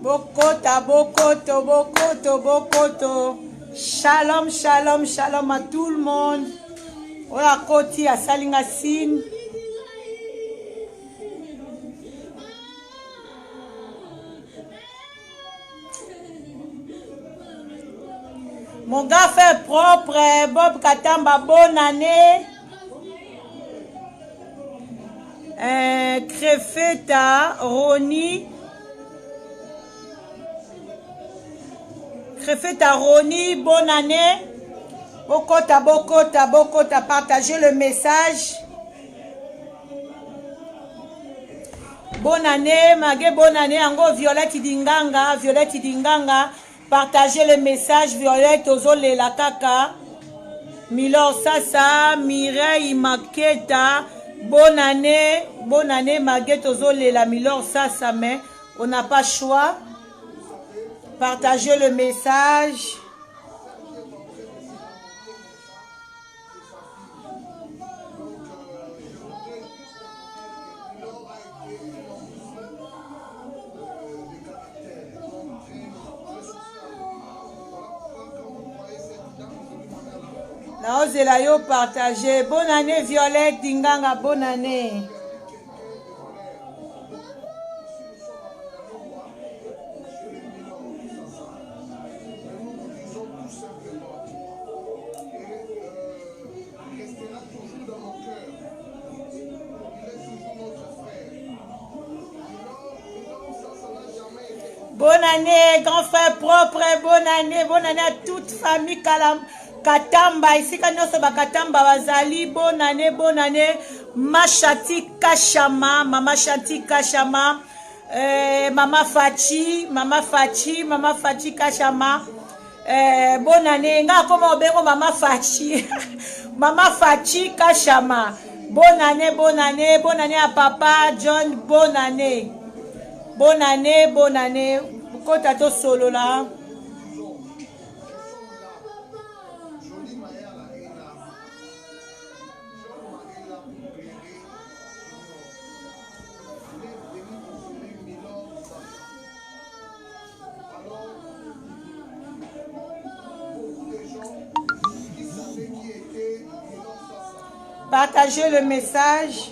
Bokota, bokoto, bokoto, bokoto. Shalom, shalom, shalom à tout le monde. Oya koti à Salingasine. Mon gars fait propre, Bob Katamba, bonne année. Crefeta, Roni. Crefeta, Roni, bonne année. Bokota, bokota, bokota, partagez le message. Bonne année, Magé, bonne année. Ango, Violette Dinganga, Violette Dinganga. Partagez le message, Violette, Ozole la Kaka. Milor Sasa, Mireille Maketa. Bonne année, Magé, Ozole la Milor Sasa, mais on n'a pas choix. Partagez le message. La hausse la yo partagé. Bonne année Violette Dinganga, bonne année. Bonne année, grand frère propre, bonne année à toute famille Katamba, ici quand nous sommes Katamba, Bazali, bonne année, Machati Kachama, Mama Chanti Kachama, Mama Fachi Kachama, bonne année, nga comment on béro Mama Fachi, Mama Fachi Kachama, bonne année à Papa John, bonne année, pourquoi t'as tout solo là? Partagez le message.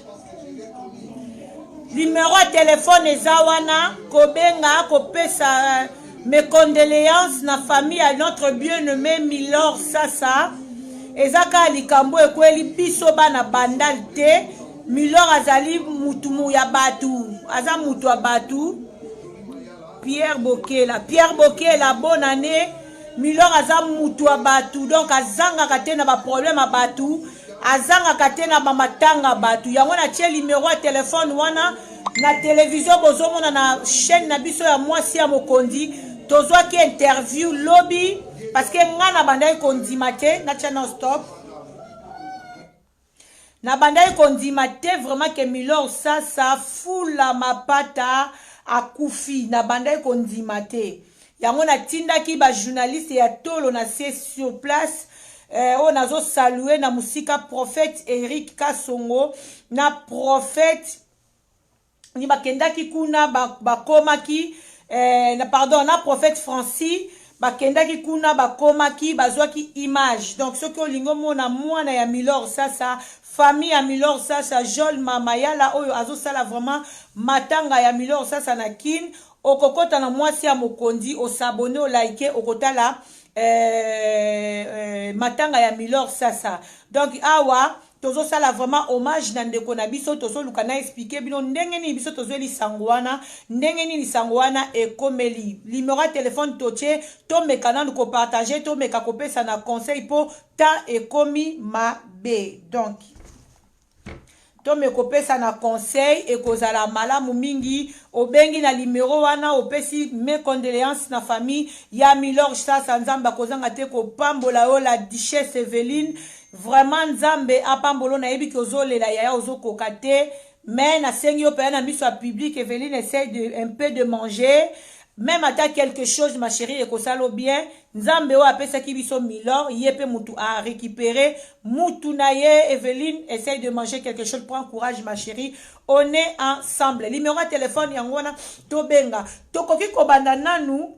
Numéro de téléphone Ezawana, Kobenga, Kopesa, mes condoléances na famille à notre bien-aimé Milor Sasa. Ezaka likambo ekweli biso bana bandal te. Milor azali mutumu ya batu, aza mutu ya batu. Pierre Bokela, bonne année. Milor aza mutu ya batu, donc azanga katena ba problème à batu. Azanga katena mamatanga batu yango na tie numéro ya téléphone wana na télévision bozomona na chaîne na biso ya mwasi ya mokondi tozwa ki interview lobby parce que ngana bandai kondima te na channel stop na bandai kondima te vraiment que Milor Sasa fula mapata akufi na bandai kondima te yango na tindaki ba journaliste ya tolo na c'est sur place. On a salué na musika prophète Eric Kasongo na prophète ni bakendaki kuna bakomaki na prophète Francis bakendaki kuna bakomaki bazwaki image donc ce que lingo mona mwana ya Milor Sasa famille ya Milor Sasa Joel Mamayala oyo azosala vraiment matanga ya Milor Sasa na kin okokota na mwasi ya mokondi osabone o like okotala matanga ya Milor Sasa donc awa tozo sala vraiment hommage na ndeko na biso tozo lukana expliquer bino ndenge ni biso tozo lisangwana ndenge ni lisangwana ekomeli numéro de téléphone toche to mekana ko partager to meka kopesa na conseil po ta ekomi mabe donc to me kopesa na conseil ekozala malamu mingi obengi na numéro wana opesi mes condoléances na famille ya Milor Sasa nzamba kozanga te ko pambola yo la duchesse Evelyne vraiment nzambe apambolo na yebi kozolela ya ozokoka te mais na sengi yo pe na miso public Evelyne essaie de un peu de manger même ata quelque chose ma chérie ekosalo bien nzambe oyo apesaki biso milor ye pe mutu a récupéré mutu na ye. Evelyne essaye de manger quelque chose, prends courage ma chérie, on est ensemble. Numéro de téléphone yango wana tobenga tokoki kobanda nanu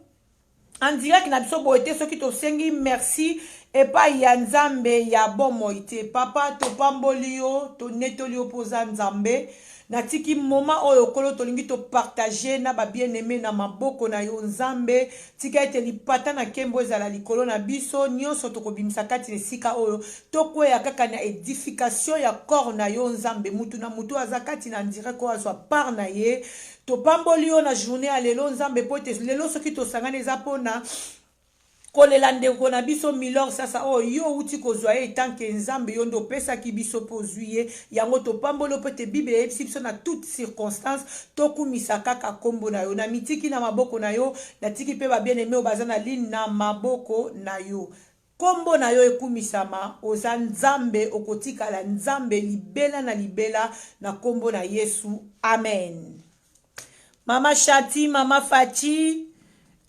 en direct na biso boye te soki tosengi merci epai ya nzambe ya bomoi te. Papa topamboli yo tonetoli yo poza nzambe natiki moment oyo kolo tolingi to partager na ba bien-aimé na maboko na yo nzambe tika ete lipata na kembo ezala likolo na biso nyonso tokobimisa kati na esika oyo tokweya kaka na edification ya corps na yo nzambe mutu na mutu aza kati na direct ko azwa part na ye topamboli yo na journée ya lelo nzambe po ete lelo soki tosangana eza mpona kolela ndeko na biso milor sasa o yo uti kozwa ye tanke nzambe yo ndo pesaki biso pozwi ye yango topambolo pe te bible eyebisi biso na toute circonstance tokumisa kaka kombo na yo na mitiki na maboko na yo natiki pe babien-aimé oyo baza na ligne na maboko na yo kombo na yo ekumisama oza nzambe okotikala nzambe libela na libela na kombo na Yesu amen. Mama Shati, Mama Fati,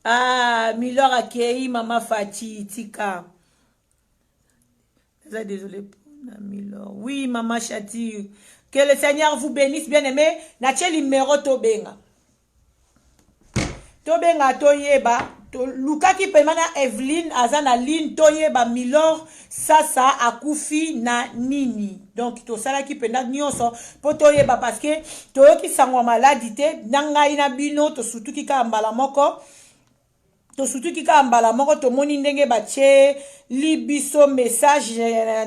ah, Milor Akei, Mama Fati, Tika. Désolé pour Milor. Oui, Mama Shati. Que le Seigneur vous bénisse, bien-aimé. Nache numéro Tobenga. Tobenga Toyeba. Luka ki pemana Evelyne azana line Toyeba Milor sasa akufi na nini. Donc to sala ki pena nyonso po Toyeba parce que toyo ki sangwa maladi te nanga ina bino to sutu ki ka mbala moko. To surtout ki ka mbala moko to moni ndenge bache libiso message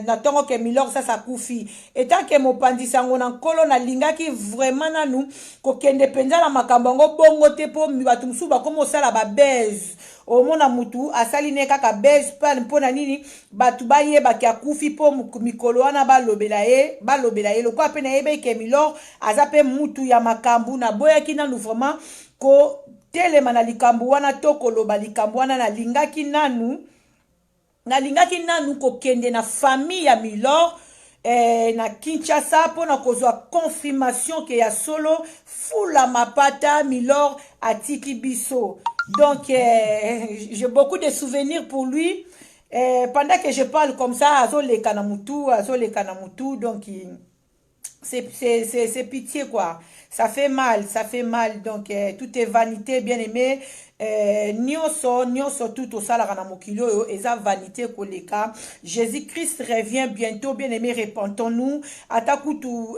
na tongo ke Milor sa kufi etant ke mopandisa ngona nkolo na lingaki vraiment nanu ko kende penza na makambo ngo bongo te po batu musu ba komo sala ba base omona mutu asali ne kaka base pan mpona nini batu baye ba kya kufi po mikolo wana balobela ye lokwa pe na yebe ke Milor azape mutu ya makambu na boya kina nou vraiment ko telema na likambu wana tokoloba likambu wana nalingaki nanu kokende na famille ya Milor na Kinshasa pona kozwa confirmation ke ya solo fula mapata Milor atiki biso. Donc j'ai beaucoup de souvenirs pour lui pendant que je parle comme ça azoleka na mutu donc c'est pitié quoi. Ça fait mal. Donc, tout est vanité, bien aimé. Nyonso tout au salara na mokilo et ça vanité koleka. Jésus-Christ revient bientôt, bien aimé, repentons-nous. Atakutu,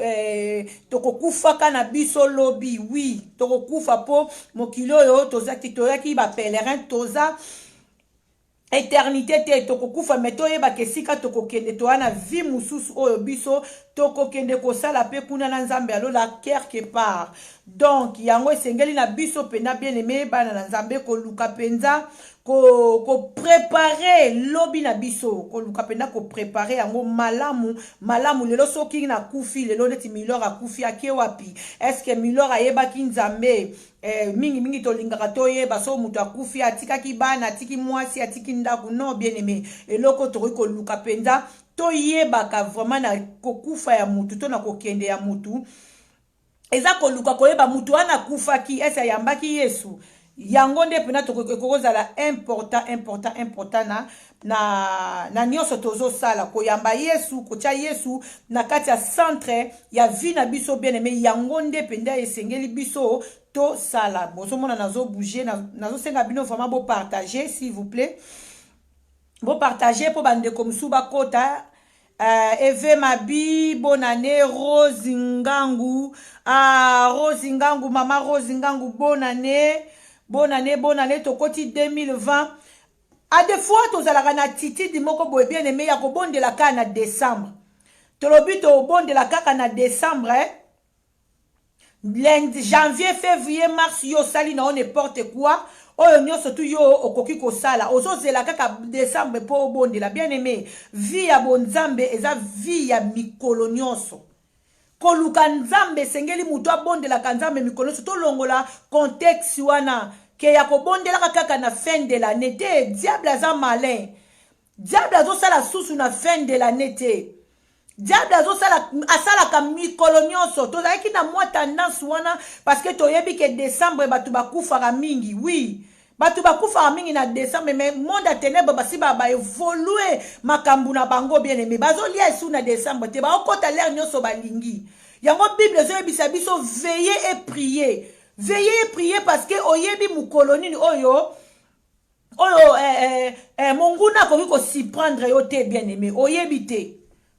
tokokufa kana biso lobby, oui. Tokokufa po mokilo yo, toza ki ba pèlerin, toza. Éternité te tokokufa meto yeba kesika tokokende to ana vie mususu oyo biso tokokende kosala pe kuna na nzambe alola quelque part. Donc yango esengeli na biso pena bien aimé bana na nzambe ko luka penza ko préparer lobi na biso ko luka pena ko préparer yango malamu lelo soki na kufi lelo neti Milor akufi ake wapi est-ce que Milor ayeba ki nzambe mingi tolingaka toyeba so mutu akufi atikaki bana atiki mwasi atiki ndaku non bien aimé eloko tokoki koluka penza toyebaka vraiment na kokufa ya mutu to na kokende ya mutu eza koluka koyeba mutu wana kufaki esa yambaki Yesu yango nde pena tokokozala important na nyonso tozosala koyamba Yesu kotia Yesu na kati ya centre ya vie na biso bien aimé yango nde penda esengeli biso to sala bozomona nazo bouger nazo senga bino vraiment bo partager s'il vous plaît bo partager po bande comme suba kota Eve Mabi, bonne année, Rose Ngangu, Rose Ngangu, maman Rose Ngangu, bonne année, tokoti 2020. À des fois, tu as la titi di moko boy bien aimé, ya ko bon de la ka na décembre. Tolobi to bon de la ka na décembre, lundi, janvier, février, mars, yo sali na on n'importe quoi. Oyo nyonso tu yo okoki kosala ozozela kaka décembre po obondela bien aimé vie ya bonzambe eza vie ya mikolo nyonso koluka nzambe sengeli mutu abondela kanzambe mikolo nyonso tolongola contexte wana ke ya kobondela kaka na fin de l'année te diable aza malin diable azosala susu na fin de l'année te diable asalaka mikolo nyonso tozalaki na mwa tendance wana parce que toyebi ke décembre bato bakufaka mingi oui bato bakufaka mingi na décembre mais monde ya ténèbre basi baévolue makambo na bango bien aimé bazolia esu na décembre te baokota lere nyonso balingi yango bible ezoyebisa biso veiller et prier parce que oyebi mokolo nini oyo monguna akoki kosiprendre yo te bien aimé oyebi te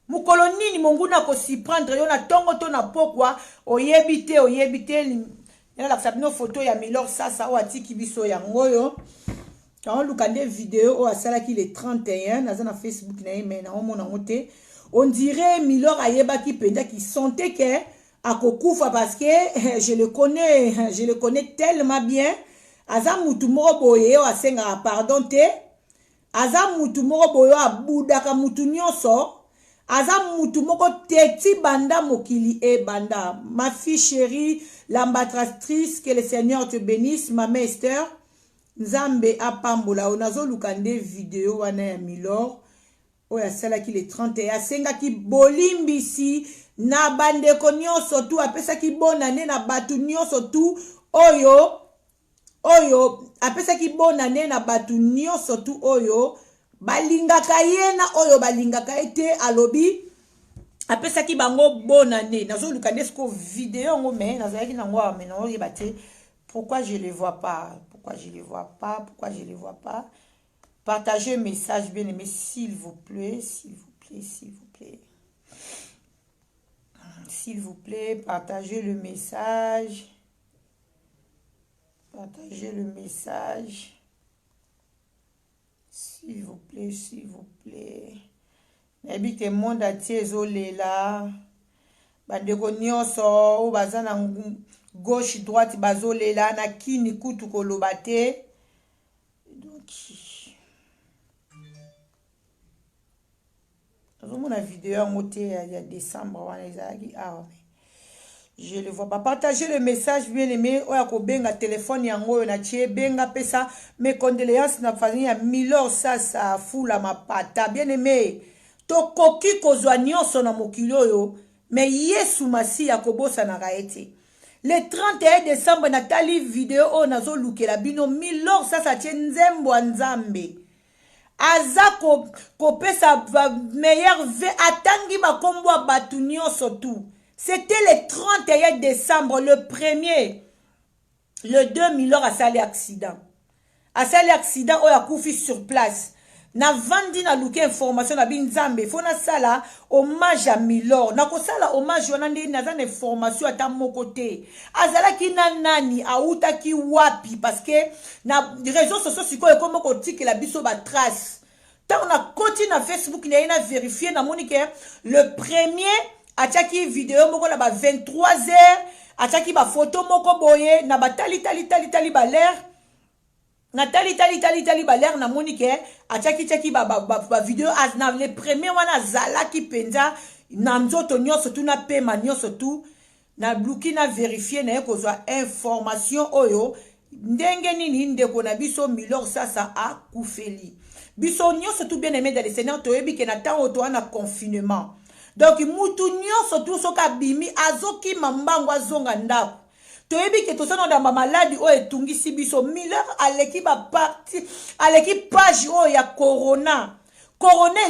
mokolo nini monguna kosiprendre yo na tongo to na pokwa oyebi te nalakisa bino foto ya Milor sasa oyo atiki biso yango oyo kaoluka nde video oyo asalaki le 31 naza na Facebook na ye me naomona yango te on dirait Milor ayebaki mpenza ki sentait que akokufa parce que je le connais tellement bien aza mutu moko boye oyo asengaka pardon te aza mutu moko boye oyo abudaka mutu nyonso aza mutu moko teti banda mokili e banda. Ma fille chérie, l'ambassadrice, que le Seigneur te bénisse, ma mère Esther. Nzambe apambola onazo lukande video wana ya Milor oya sala ki le 31 asenga ki bolimbisi na bandeko nyonso tu apesa ki bonane na batu nyonso tu oyo apesa ki bonane na batu nyonso tu oyo balingaka ye na oyo balingaka ete alobi apesa ki bango bonane nazo lukande sko video ngo me nazalaki nango mais non yeba te pourquoi je les vois pas. Pourquoi je les vois pas? Partagez un message, bien aimé, s'il vous plaît. S'il vous plaît, partagez le message. S'il vous plaît. Nabi que monde a tiezolé là. Bandeko nyonso, bazana gauche droite bazolela na kini kutu koloba te donc azomona vidéo yango te ya décembre wana ezalaki je le vois pas. Partagez le message bien aimé oya kobenga téléphone yango oyo na tie benga pesa mes condoléances na famille ya Milor sasa fula mapata bien aimé tokoki kozwa nyonso na mokili oyo mais Yesu masi ya kobosa na gaete. Le 31 décembre, Nathalie vidéo o nazo lukela bino Milor sasa nzembo nzambe. Aza ko pesa meilleur ve atangi makombo batu nyonso tout. C'était le 31 décembre, le premier. Le 2 Milor a sali accident. O ya kufi sur place. Na vandi na luke information na binzambe fona sala hommage à Milor na ko sala hommage wana ndi na information ata moko te azala ki na nani auta ki wapi parce que na réseaux sociaux sikoyo comme ko tikela biso ba trace ta on a continué na Facebook na vérifier na moni que le premier ataki vidéo moko la ba 23h ataki ba photo moko boye na ba tali ba l'air Nathalie tali baler na monike ataki ba video as na le premier wana zala ki penza na nzoto nyonso tu na pema nyonso tu na bluki na vérifier na ekozwa information oyo ndenge nini ndeko na biso Milor sasa a kufeli biso nyonso tu bien aimé dans le Seigneur toyebi ke na temps to na confinement donc mutu nyonso tu soka bimi azoki mambango azonga ndako toyebi ke tosana na maladi o etungisi biso Milor aleki ba parti aleki page o ya corona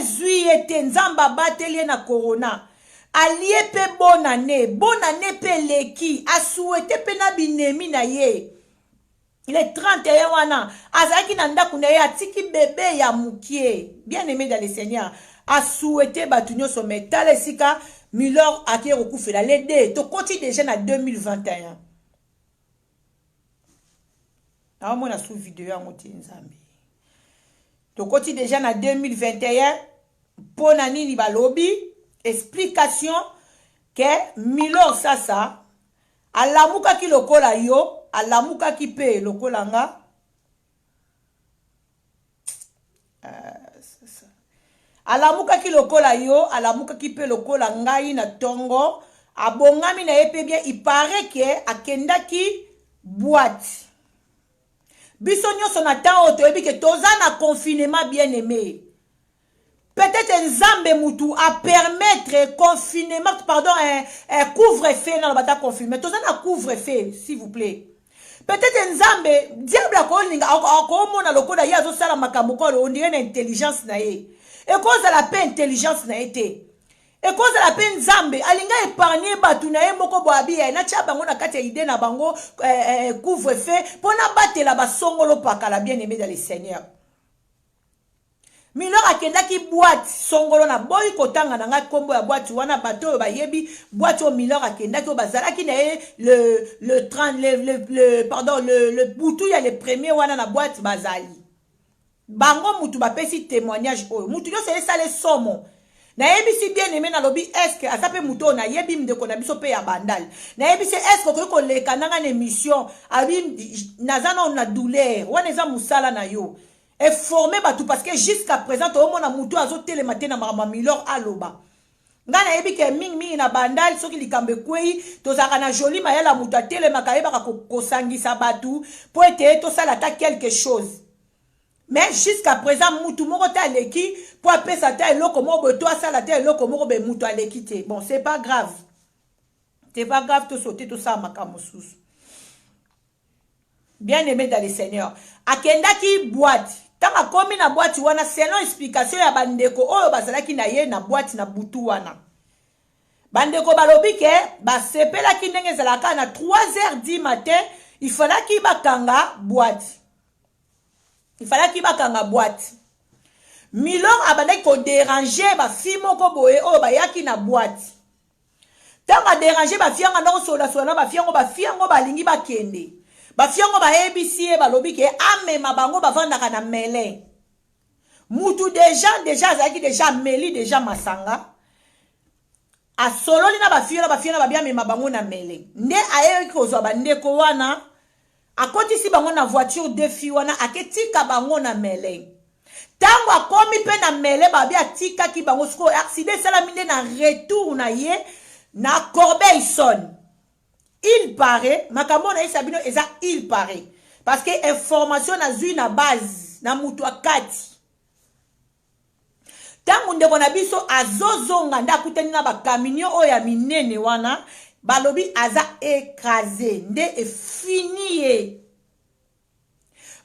zuye nzamba bateli na corona alie pe bonane pe leki asuete pe na binemi na ye le 31 wana azaki na ndaku na ye atiki bebe ya mukie bien aimé dans le Seigneur asuete batu nyonso metale sika Milor aki rekufela le de to continue déjà na 2021. Ah, moi, sous vidéo, donc, côté déjà en 2021, pour nani ba lobby, explication que Milor sasa, alamuka ki lokola yo, alamuka ki pe lokola nga, alamuka ki lokola yo, alamuka ki pe lokola ngai na tongo, abongami na epe bien, il paraît que akenda ki boîte. Biso nyonso na temps oto ebi ke toza na confinement bien aimé. peut-être Nzambe mutu à permettre confinement, pardon, un couvre-feu dans le bata confinement. Tous un couvre-feu, s'il vous plaît. Peut-être Nzambe, diable a kolinga, akomona lokoda yazo sala makambo ko on dirait intelligence na ye. Et cause la paix intelligence na été. Et cause la paix Nzambe, alinga épargner batu na ye moko boabi na tia bango na kati idée na bango couvre-feu pona batela basongolo pakala bien-aimé dans le Seigneur. Milor akendaki boîte songolo na boy kotanga na nga kombo ya boîte wana bato ba yebi boîte o Milor akendaki o bazalaki na le 30 le butu ya le premier wana na boîte bazali bango mutu ba pesi témoignage oyo mutu yo c'est ça les somo na yebi si bien aimé na lobi est-ce que asape mutu na yebi mdeko na biso pe ya bandal na yebi c'est est-ce que ko leka nanga na émission abi nazana on a douleur wana eza musala na yo et formé batou parce que jusqu'à présent tout le monde a moutou azo télématé na mama Milor aloba ngana yebi ke mingi na bandal soki likambe kwei tozaka na joli mayela moutou a télémaka yeba ko sangisa batou pour être to sala ta quelque chose mais jusqu'à présent moutou moko ta leki pour appeler sa ta eloko moko to sala ta eloko moko be moutou a leki te bon c'est pas grave to sauter tout ça makambo susu bien aimé dans le Seigneur akendaki boîte tanga komi na boîte wana selon explication ya bandeko oyo bazalaki na ye na boîte na butu wana bandeko balobi ke basepelaki ndenge ezalaka na 3h du matin il fallaki bakanga boîte Milor abandaki ko déranger ba fi moko boye oyo bayaki na boîte tanga déranger ba fi anga ndoko sola ba fi yango balingi bakende bafiango ba ABC balobi ke amema bango bavandaka na mele mutu déjà azaki déjà meli déjà masanga asololi na bafiana babia mema bango na mele nde aye kozwa bandeko wana akotisi bango na voiture de fi wana aketika bango na mele tango akomi pe na mele babia tika ki bango sko accident salami nde na retour na ye na Corbeil-Essonnes. Il paraît, makambo na isabino eza il paraît parce que information na zui na base na mutu akati tangu ndeko na biso azozonga ndakutani na ba camion oya minene wana balobi aza écrasé nde e fini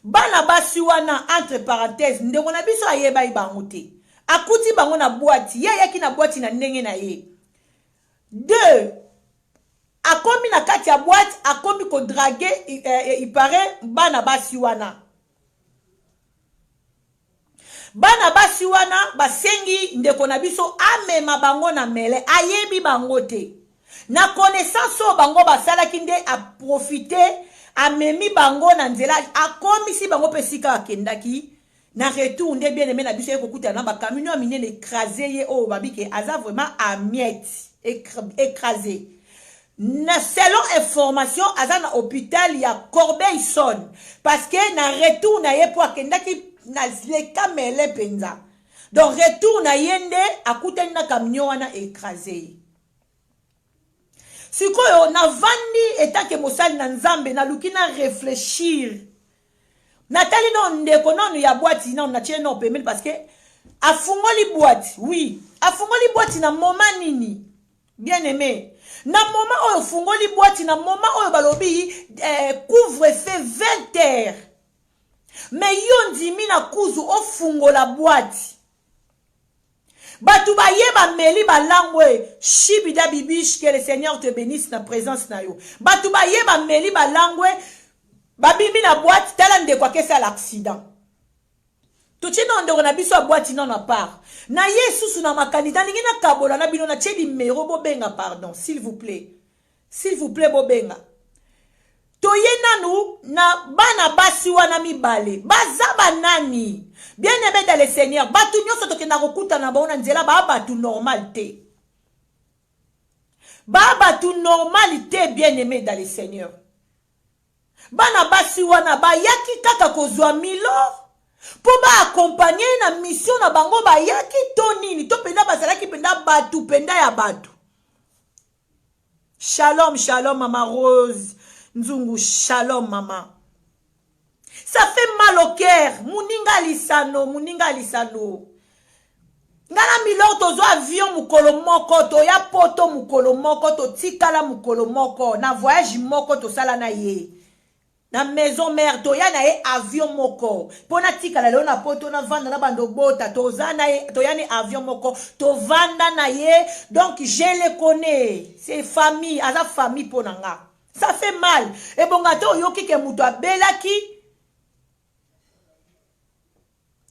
bana basi wana entre parenthèses ndeko na biso ayeba ibango te akuti bango na boîte ye yaki na boîte na ndenge na ye 2 akomi na kati ya boîte akomi ko draguer il paraît bana basi wana basengi ndeko na biso amema bango na mele ayebi bango te na connaissance o bango basalaki nde a profiter amemi bango na nzela akomi si bango pesika akendaki na retour nde bien aimé na biso ekokuta na ba camion minene écrasé ye o babike aza vraiment à miettes écrasé. Selon information aza na hôpital ya Corbeil-Essonnes parce que na retour na ye po akendaki na leka mele penza donc retour na yende akutani na camion wana écrasé sikoyo na vandi etake mosali na Nzambe na luki na réfléchir natali no ndeko nonu ya boîte non na tieno pemel parce que afungoli boîte oui afungoli boîte na moment nini bien aimé na moment oyo fungoli boîte na moment oyo balobi couvre-feu 20h mais yo ndimi na kuzu ofungola boîte batu bayeba meli balangwe shibida bibish que le Seigneur te bénisse na présence na yo batu bayeba meli balangwe babimi na boîte tala ndeko akesa l'accident tuchino ndeko na biso boîte non na part na yesusu na makanita lingi na kabola na bino na tchedi numéro bobenga pardon s'il vous plaît bobenga toye nanu na bana basi wana mibale bazaba nani bien aimé dans le Seigneur batu nyoso tokenda kokuta na baona nzela ba batu normalité bien aimé dans le Seigneur bana basi wana bayaki kaka kozwa milo po ba accompagner na mission na bango bayaki to nini to penda bazalaki penda batu penda ya batu. Shalom mama Rose Nzungu, shalom mama. Ça fait mal au cœur. Muninga lisano. ngana milor tozo avion mukolo moko toya poto mukolo moko totikala mukolo moko na voyage moko tosala na ye na maison mère toya na ye avion moko pona tikala leo na poto na vanda na bando bota toza na ye toya ni avion moko tovanda na ye donc je le connais c'est famille aza famille pona nga ça fait mal et bonga to yoki ke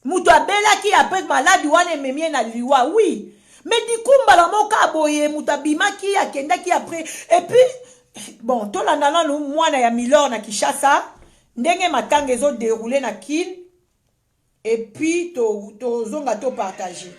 muto abelaki après maladi wana ememie na liwa oui mais dikumbala moka boye muto abimaki akendaki après et puis bon tolanda nanu mwana ya milor na Kishasa ndenge matanga ezo déroulé na kin et puis tozonga to partager.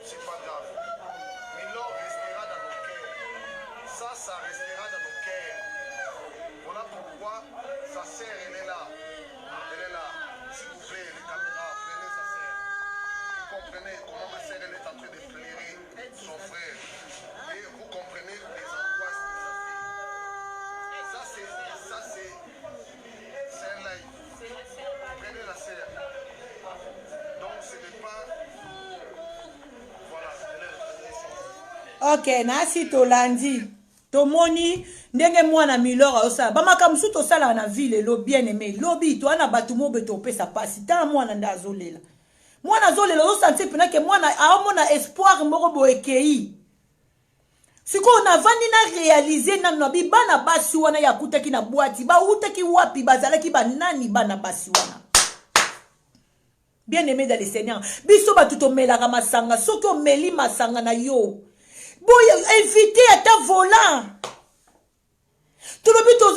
C'est pas grave. Ok, nasi tolandi. Tomoni ndenge mwana milora osala. Bamakamusu tosala na ville lo bien aimé. Lobi to ana batumo beto pesa pasi. Ta mwana ndazolela. Mwana zolela o sentir pena ke mwana aomona espoir moko boekei. Siko na vandi na réaliser na nobi bana basi wana ya kutaki na boîte ba utaki wapi bazalaki banani bana basi wana. Bien aimé dans le Seigneur. Biso ba tuto melaka masanga soki o meli masanga na yo. Boy éviter à ta volant. Tout le but aux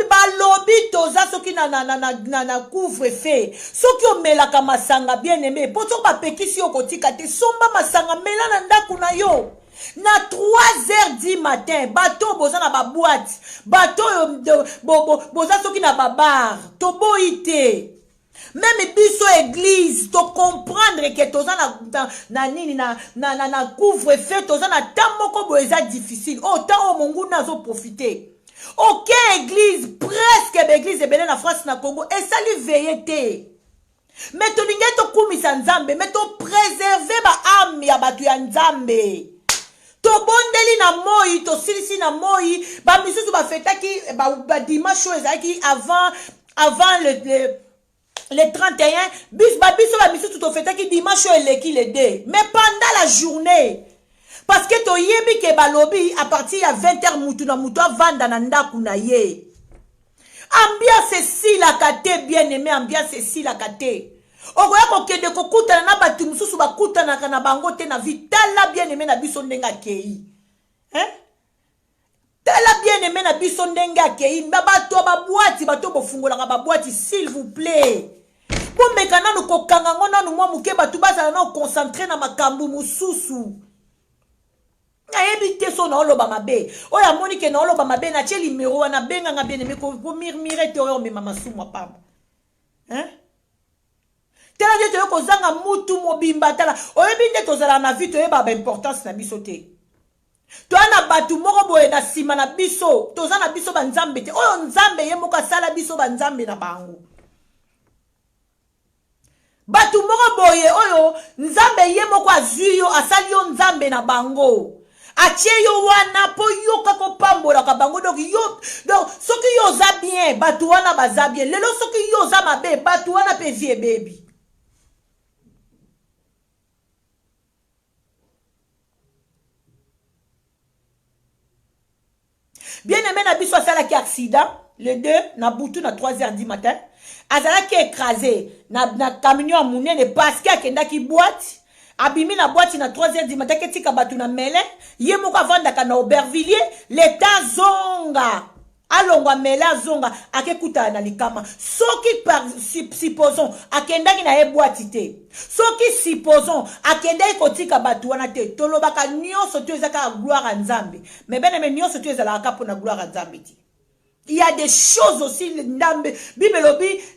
balobi toza soki na couvre feu. Soki o melaka masanga bien aimé. Poto ba pekisi yo kotika te somba masanga mela na ndaku na yo. Na 3h du matin, bateau boza na ba boîte, bateau boza soki na ba bar, to boite. Même biso église, to comprendre que toza na nini na couvre feu, toza na tamoko boza difficile. Oh tant o mongu nazo profiter. OK église, presque église ebele na France na Congo, et ça lui veillete. Mais to ninge to kumisa nzambe, mais to préserver ba âme ya batu ya nzambe. To bondeli na moi, to silisi na moi, ba misusu ba fetaki ba dimanche ezaki avant le 31, biso ba misusu to fetaki dimanche eleki le 2. Mais pendant la journée, parce que to yebi ke balobi à partir ya 20h mutu na mutu avanda na ndaku na ye. Ambiance si la kate bien aimé, ambiance si la kate. Okoya kokende kokutana na batu mususu bakutana kana bango te na vie tala bien aimé na biso ndenga kei. Hein? Tala bien aimé na biso ndenga kei. Bato ba boîte bato bofungola ba boîte s'il vous plaît. Pour mekana no kokanga ngona no mwa muke batu bazala na concentrer na makambu mususu. Ayebite so na oloba mabe. Oya monike na oloba mabe na tie numéro wana benga nga bien aimé ko mirmire te o mema masumu pamba. Hein? Tela je te ko zanga mutu mobimba tala. Oyebi nde tozala na vie to yeba ba importance na biso te. To ana batu moko boye na sima na biso, toza na biso ba nzambe te. Oyo nzambe ye moko sala biso ba nzambe na bango. Batu moko boye oyo nzambe ye moko azui yo asali yo nzambe na bango. Atie yo wana po yo kako pambola ka bango donc soki yo za bien batu wana baza bien. Lelo soki yo za mabe batu wana pe vie baby. Bien aimé na biso asala ki accident le 2 na butu na 3h du matin. Azala ki écrasé na camion munene parce que akenda ki boîte. Abimi na boîte na 3h du matin ketika batu na mele. Ye moko avandaka na Aubervilliers. L'état zonga. Alongwa mele zonga. Akekuta na likama. Soki supposons akendaki na ye boîte te. Soki supposons akendaki kotika batu wana te. Tolobaka nyonso to ezaka gloire à Nzambe. Mais ben mais nyonso to ezalaka pona gloire à Nzambe ti. Il y a des choses aussi,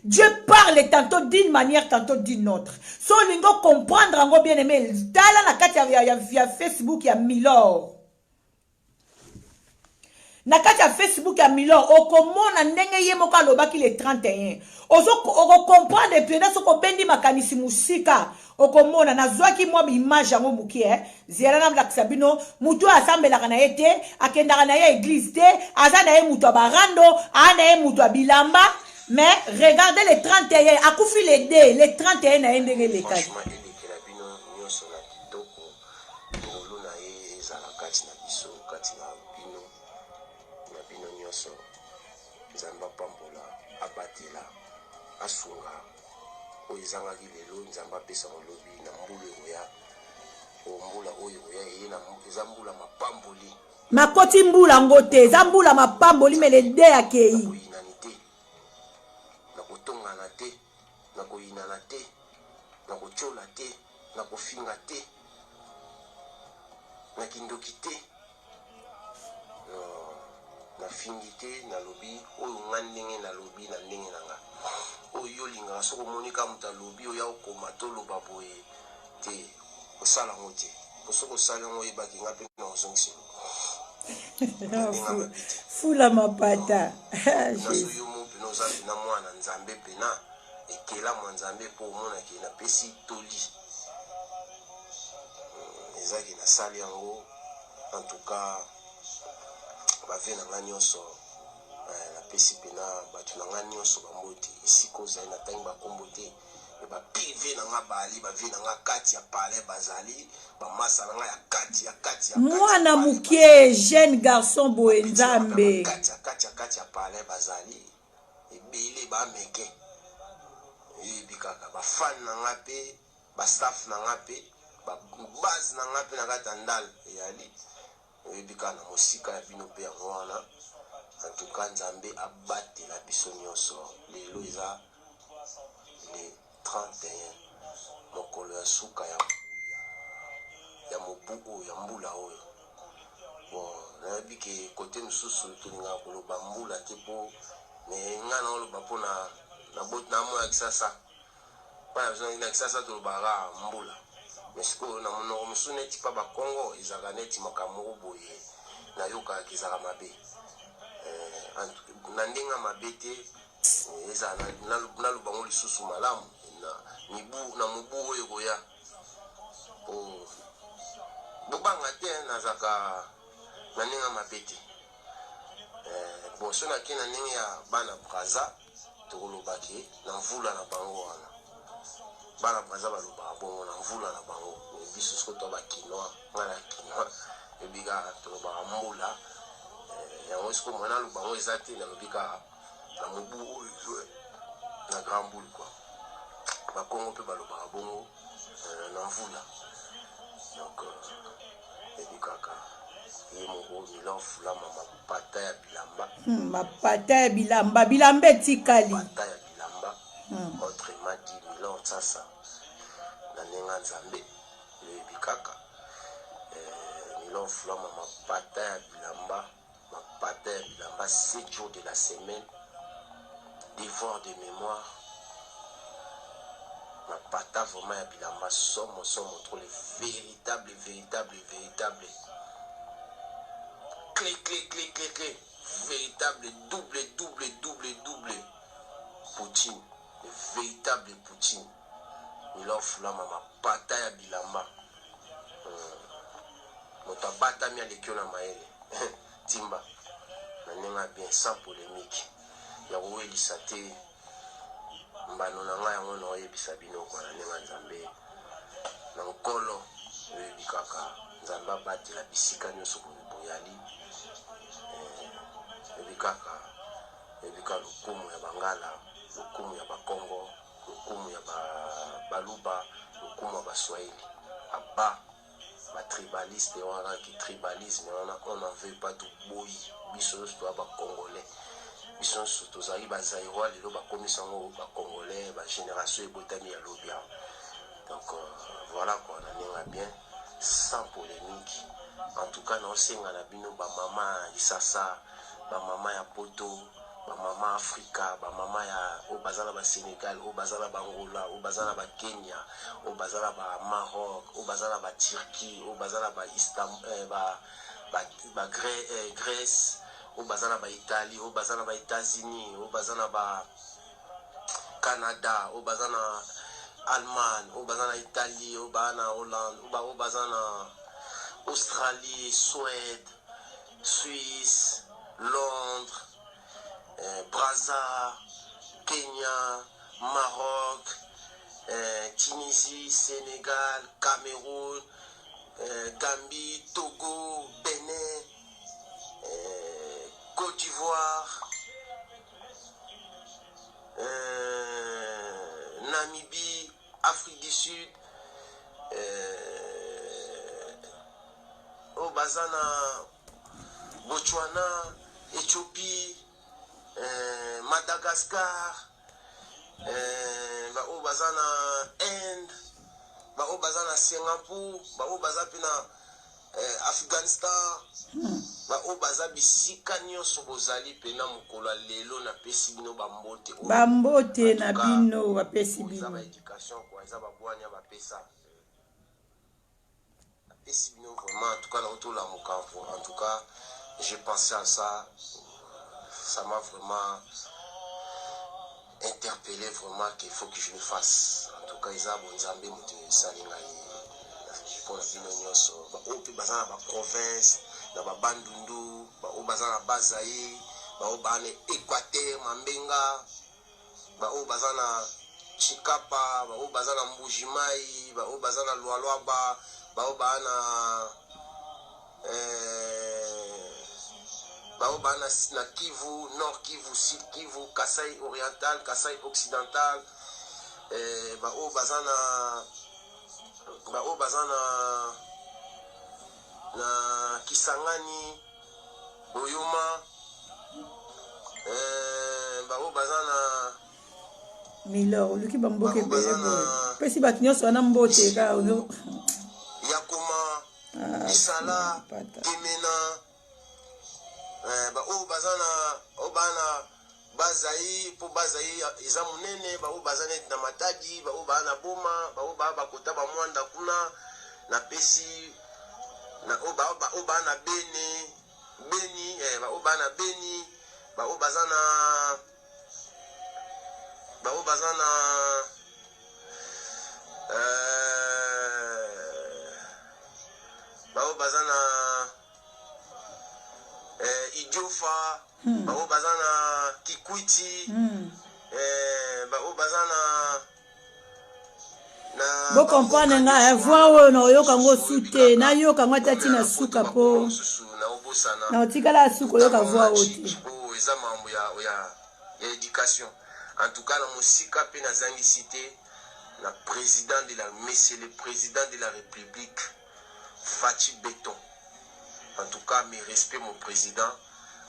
Dieu parle tantôt d'une manière, tantôt d'une autre. So, lingo comprendre, en bien aimé. Dans la carte, il y a Facebook, il y a Milor. Na kati ya Facebook ya Milor, okomona ndenge ye moka lobaki le 31. Oko comprendre pena soko bendi makanisi musika. Okomona nazwaki mwa image yango mukie ziela na mlakisa bino mutu asambelaka na ye te akendaka na ye église te aza na ye mutu abarando ana ye mutu abilamba mais regardez le 31 akufi le 2 le 31 na ye ndenge lekaki. Asunga oyizanga kilelo nzamba pesa molobi na mbulu oya ombula oyo oya yena ezambula mapamboli makoti mbula ngote zambula mapamboli melede yakei inanite na kotongana te na koyinana te na kochola te na kofinga te na kindoki te na fingi te na lobi oyo ngandenge na lobi na ndenge nanga oyo linga soko monika muta lobi oya okoma to loba boye te osala ngote osoko sala ngo ibaki ngapi na ozongisi fula mapata naso yo mo pino zambi na mwana nzambe pena ekela mwa nzambe po mona ki na pesi toli ezaki na sali yango en tout cas bave na nga nyonso napesi pena bato na nga nyonso bambote esika ozali na ntangi bakombo te bapive na nga bali bave na nga kati ya palais bazali bamasa na nga ya kati mwana mokie jeune garçon boye nzambe kati ya palais bazali ebele bameke eyebi kaka bafani na nga mpe bastaff na nga mpe babase na nga mpe na kati ya ndale eyali oyebi kaka na mosika ya bino mpe yango wana antuka nzambe abatela biso nyonso lelo eza le 31 mokolo ya suka ya mobu oyo ya mbula oyo bon nayebi ke kote mosusu tolingaka koloba mbula te mpo me nga na oloba mpo na mo ya kisasa mpona biso na kisasa tolobaka mbula me sikoyo na monoko mosusu neti mpa bakongo ezalaka neti makambo moko boye nayokaka ezalaka mabe na ndenge ya mabe te ezala nalobango lisusu malamu na mobu oyo koya bobanga te nazalaka na ndenge ya mabe te bon so nake na ndenge ya bana braza tokolobaki na mvula na bango wana bana braza balobaka bongo na mvula na bango biso siko to bakinois mwana ya kinois ebika tolobaka mbula yango siko mwana alobango eza te nalobika na mobu oyo na grand boule quoi bakongo mpe balobaka bongo na mvula donc ebikaka ye moko Milor Fulama mapata ya bilamba mapata ya bilamba etikali mapata ya bilamba autrement dit Milor Tsasa na ndenge nzambe ebikaka Milor Fulama mapata ya bilamba 7 jours de la semaine devoir de mémoire mapata vraiment ya bilamba somo trop le véritable clé véritable double Poutine, le véritable Poutine. Milor Fulama mapata ya bilamba motabata mi alekio na maele timba na nenga bien sans polémique ya koyelisa te mbano na ngai yango na oyebisa bino kwa na nenga nzambe na nkolo oyebi kaka nzambe abatela bisika nyonso boyali ebika lokumu ya bangala lokumu ya bakongo lokumu ya baluba lokumu ya baswahili aba batribaliste wana ki tribalisme wana on n'en veut pas tout boy biso nyonso bakongolais biso nyonso tozali bazairwa lelo bakomisa yango bakongolais bagénération ebotami ya lobi awa donc voilà quoi na nenga bien sans polémique en tout cas naosenga na bino bamama ya lisasa bamama ya poto bamama afrika bamama ya oyo baza na basénégal oyo baza na bangola oyo baza na bakenya oyo baza na bamaroc oyo baza na baturquie oyo baza na bagrèce oyo baza na baitalie oyo baza na baétats-unis oyo baza na bacanada oyo baza na allemagne oyo baza na italie oyo baza na hollande oyo baza na australie suède suisse Londres, Brazza, Kenya, Maroc, Tunisie, Sénégal, Cameroun, Gambie, Togo, Bénin, Côte d'Ivoire, Namibie, Afrique du Sud, Obazana, Botswana, Éthiopie, Madagascar, Obazana, Inde, Obazana, Singapour, Obazana, Afghanistan, Obaza bisika nyonso bozali pena mokolo lelo na pesi bino bambote na bino bapesi bino ba éducation quoi eza babwanya bapesa pesi bino vraiment en tout cas na otola mokampo en tout cas j'ai pensé à ça m'a vraiment interpellé vraiment qu'il faut que je le fasse en tout cas eza bonzambe moto esali ngai pour la bino nyonso oyo mpe baza na baprovince na babandundu bao baza na Bazaï bao baza na Équateur Mambenga bao baza na Chikapa bao baza na Mbujimai bao baza na Lualwaba bao baza na bao baza na Kivu Nord Kivu Sud Kivu Kasai Oriental Kasai Occidental bao baza na Kisangani Boyoma bao baza na Milor luki bamboke pesi bat nyonso wana mbote ka Yakoma Isala Kemena bao baza na Bazaï po Bazaï eza munene bao baza net na Matadi bao baza na Boma bao bakota ba mwanda kuna na pesi na bao baza na Beni bao baza na Beni bao baza na Idiofa bao baza na Kikwiti bao baza na bo comprendre nga voix na yoka ngo sute na yoka ngo tati na suka po na otikala suko yoka voix ote eza mambo ya éducation. En tout cas, la musique a peine à cité, mais c'est le président de la République, Fatih Béton. En tout cas, mes respects, mon président,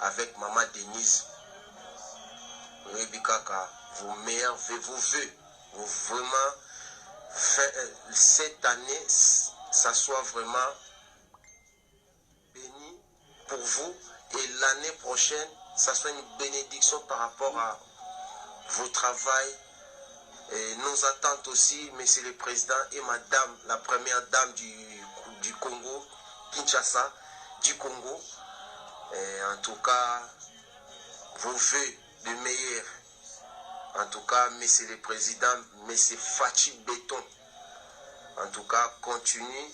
avec Maman Denise, Rebikaka, vos meilleurs vœux, vos vraiment, cette année, ça soit vraiment béni pour vous, et l'année prochaine, ça soit une bénédiction par rapport à vos travail et nos attentes aussi, Monsieur le Président et Madame, la première dame du Congo, Kinshasa, du Congo. Et en tout cas, vos vœux de meilleurs. En tout cas, Monsieur le Président, Monsieur Fatih Béton. En tout cas, continuez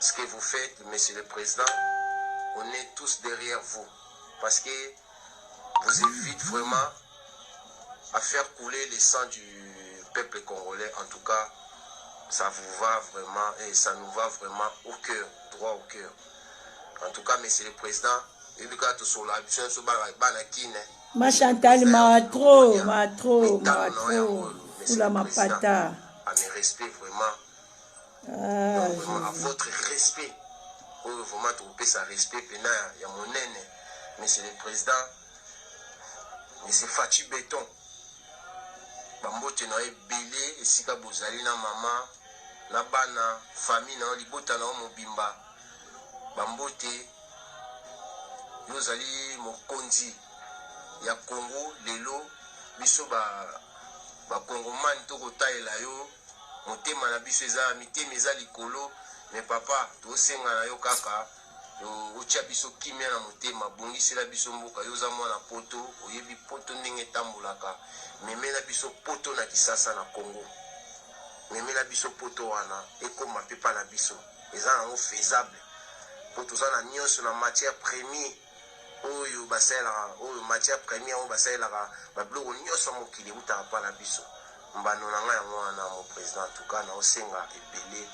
ce que vous faites, Monsieur le Président. On est tous derrière vous. Parce que vous évitez vraiment à faire couler le sang du peuple congolais. En tout cas, ça vous va vraiment et ça nous va vraiment au cœur, droit au cœur. En tout cas, Monsieur le Président, ma Chantal, ma trop, oula ma pata. À mes respects vraiment, vraiment à votre respect. Vraiment, tu peux ça respect, il y a mon aîné, Monsieur le Président, Monsieur Fatih Béton. Bambote na ebele esika bozali na mama na bana famille na libota na mobimba bambote yozali mokonzi ya Congo lelo biso ba Congomani to kotaela yo motema na biso eza mitema eza likolo mais papa to senga na yo kaka otia biso kimia na motema bongisela biso mboka yo za mwana poto oyebi poto ndenge tambulaka memela biso poto na Kisasa na Congo memela biso poto wana ekoma pepa na biso eza nango faisable poto za na nyonso na matière première oyo basala oyo matière première oyo basala ba biloko nyonso mokili utaka pa na biso mbano na nga yango wana mo président en tout cas na osenga ebele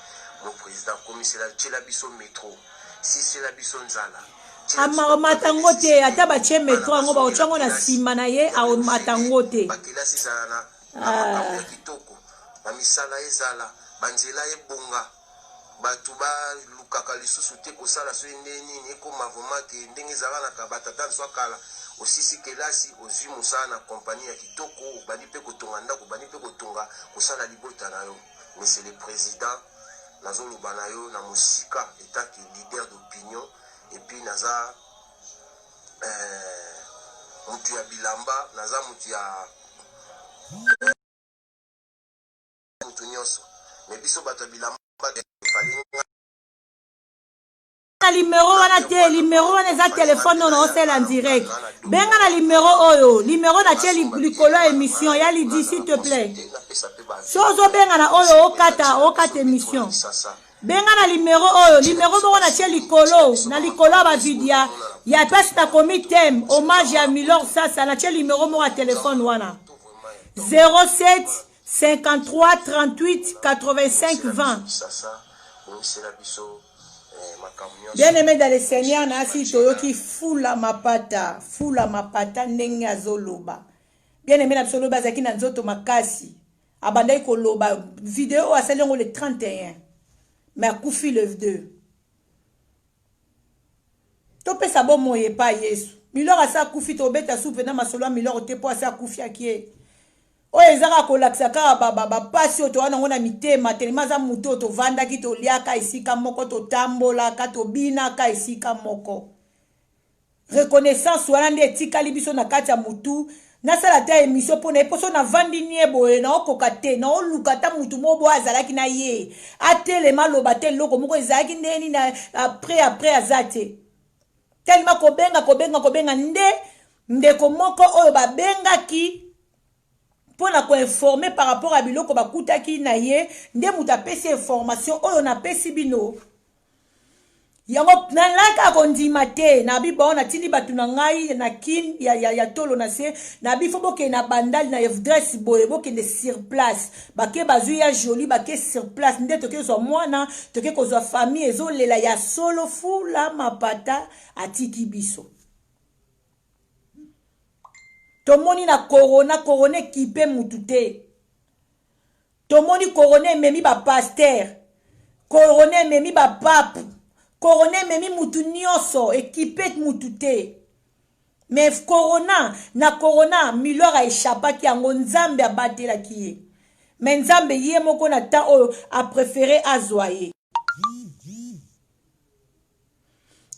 mo président komisela tshela biso métro si c'est la biso nzala ama matango te ata batie metro yango baotyango na nsima na ye matango te bakilasi ezala na makambo ya kitoko bamisala ezala banzela ebonga bato balukaka lisusu te kosala so nde nini ekoma vraimen ke ndenge ezalaka batata nso akala osisi kelasi ozwi mosala na kompani ya kitoko obandi mpe kotonga ndako obandi mpe kotonga kosala libota na yo. Monsieur le Président, nazoloba na yo na mosika etaki leader d'opinion et puis naza mutu ya bilamba naza mutu ya mutu nyonso mais biso bato ya bilamba na numéro wana te numéro wana eza téléphone oyo naosala en direct benga na numéro oyo numéro natie likolo émission ya lidi s'il te plaît so ozobenga na oyo okata émission benga na numéro oyo numéro moko na tie likolo na likolo ba video ya pasi na komi thème hommage à Milor Sasa na tie numéro moko ya téléphone wana 07 53 38 85 20. Bien aimé dans le Seigneur, nasi toyoki fula mapata ndenge azoloba. Bien aimé na soloba zaki na nzoto makasi. Abandai ko loba vidéo asalengo le 31. Mais akufi le 2. Tope sabo moye pa Yesu. Milor asa akufi to beta soupe na masolo Milor te po asa akufi akie. Oyo ezaka kolakisaka bapasi oyo towana ngo na mitema telema za mutu oyo tovandaki toliaka esika moko totambolaka tobinaka esika moko reconnaissance wana nde etikali biso na kati ya mutu nasala te émission mpona eposo navandi nie boye naokoka te naoluka ta mutu mo boye azalaki na ye atelema aloba te eloko moko ezalaki ndeni na après aza te telema kobenga nde ndeko moko oyo babengaki pona ko informer par rapport à biloko bakutaki na ye nde muta pesi information oyo na pesi bino yango na laka kondima te na bibo na tindi batu na ngai na kin ya tolo na se na bifo boke na bandal na dress boye boke de sur place bake bazu ya joli bake sur place nde toke zo mwana toke ko zo famille ezolela ya solo fula mapata atiki biso. Tomoni na corona kipe mutute. Tomoni corona memi ba pasteur. Corona memi ba pape. Corona memi mutu nyoso ekipe mutute. Mais corona Milor a échappé ki ango nzambe abatela ki. Mais nzambe ye moko na ta o a préféré azwaye.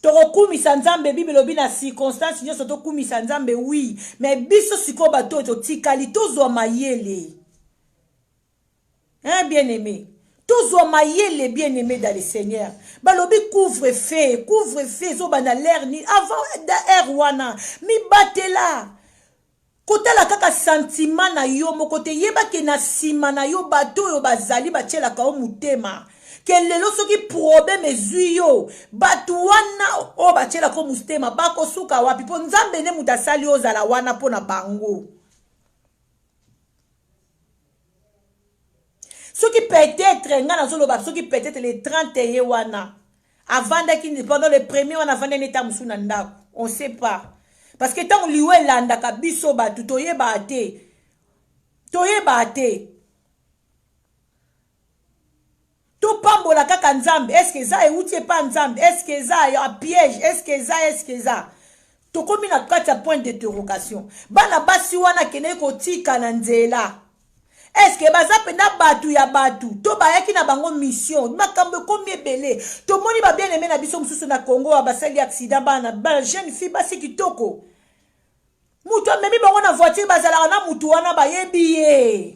Tokumisa nzambe bibelobi na circonstance nyoso tokumisa nzambe oui mais biso siko bato totikali tozwa mayele hein bien aimé tozwa mayele bien aimé dans le Seigneur balobi couvre-feu zo bana l'air ni avant da air wana mi batela kotala kaka sentiment na yo moko te yeba ke na sima na yo bato yo bazali bachela ka o mutema kelelo soki problème ezuyo batu wana o bachela ko mustema bako suka wapi po nzambe ne mutasali ozala wana pona bango soki peut-être ngana zoloba soki peut-être les 31 wana avant d'aki pendant le premier wana avant n'eta musuna ndako on sait pas parce que tant liwe landa ka biso batu toyeba ate to pambola kaka nzambe est-ce que ça eutie pas nzambe est-ce que ça ya piège est-ce que ça to komi na kati ya point d'interrogation bana basi wana kene ko tika na nzela est-ce que baza penda batu ya batu to bayaki na bango mission makambo komi ebele to moni ba bien aimé na biso mususu na Congo abasali accident bana ba jeune fille basi kitoko mutu amemi bango na voiture bazala na mutu wana bayebi ye.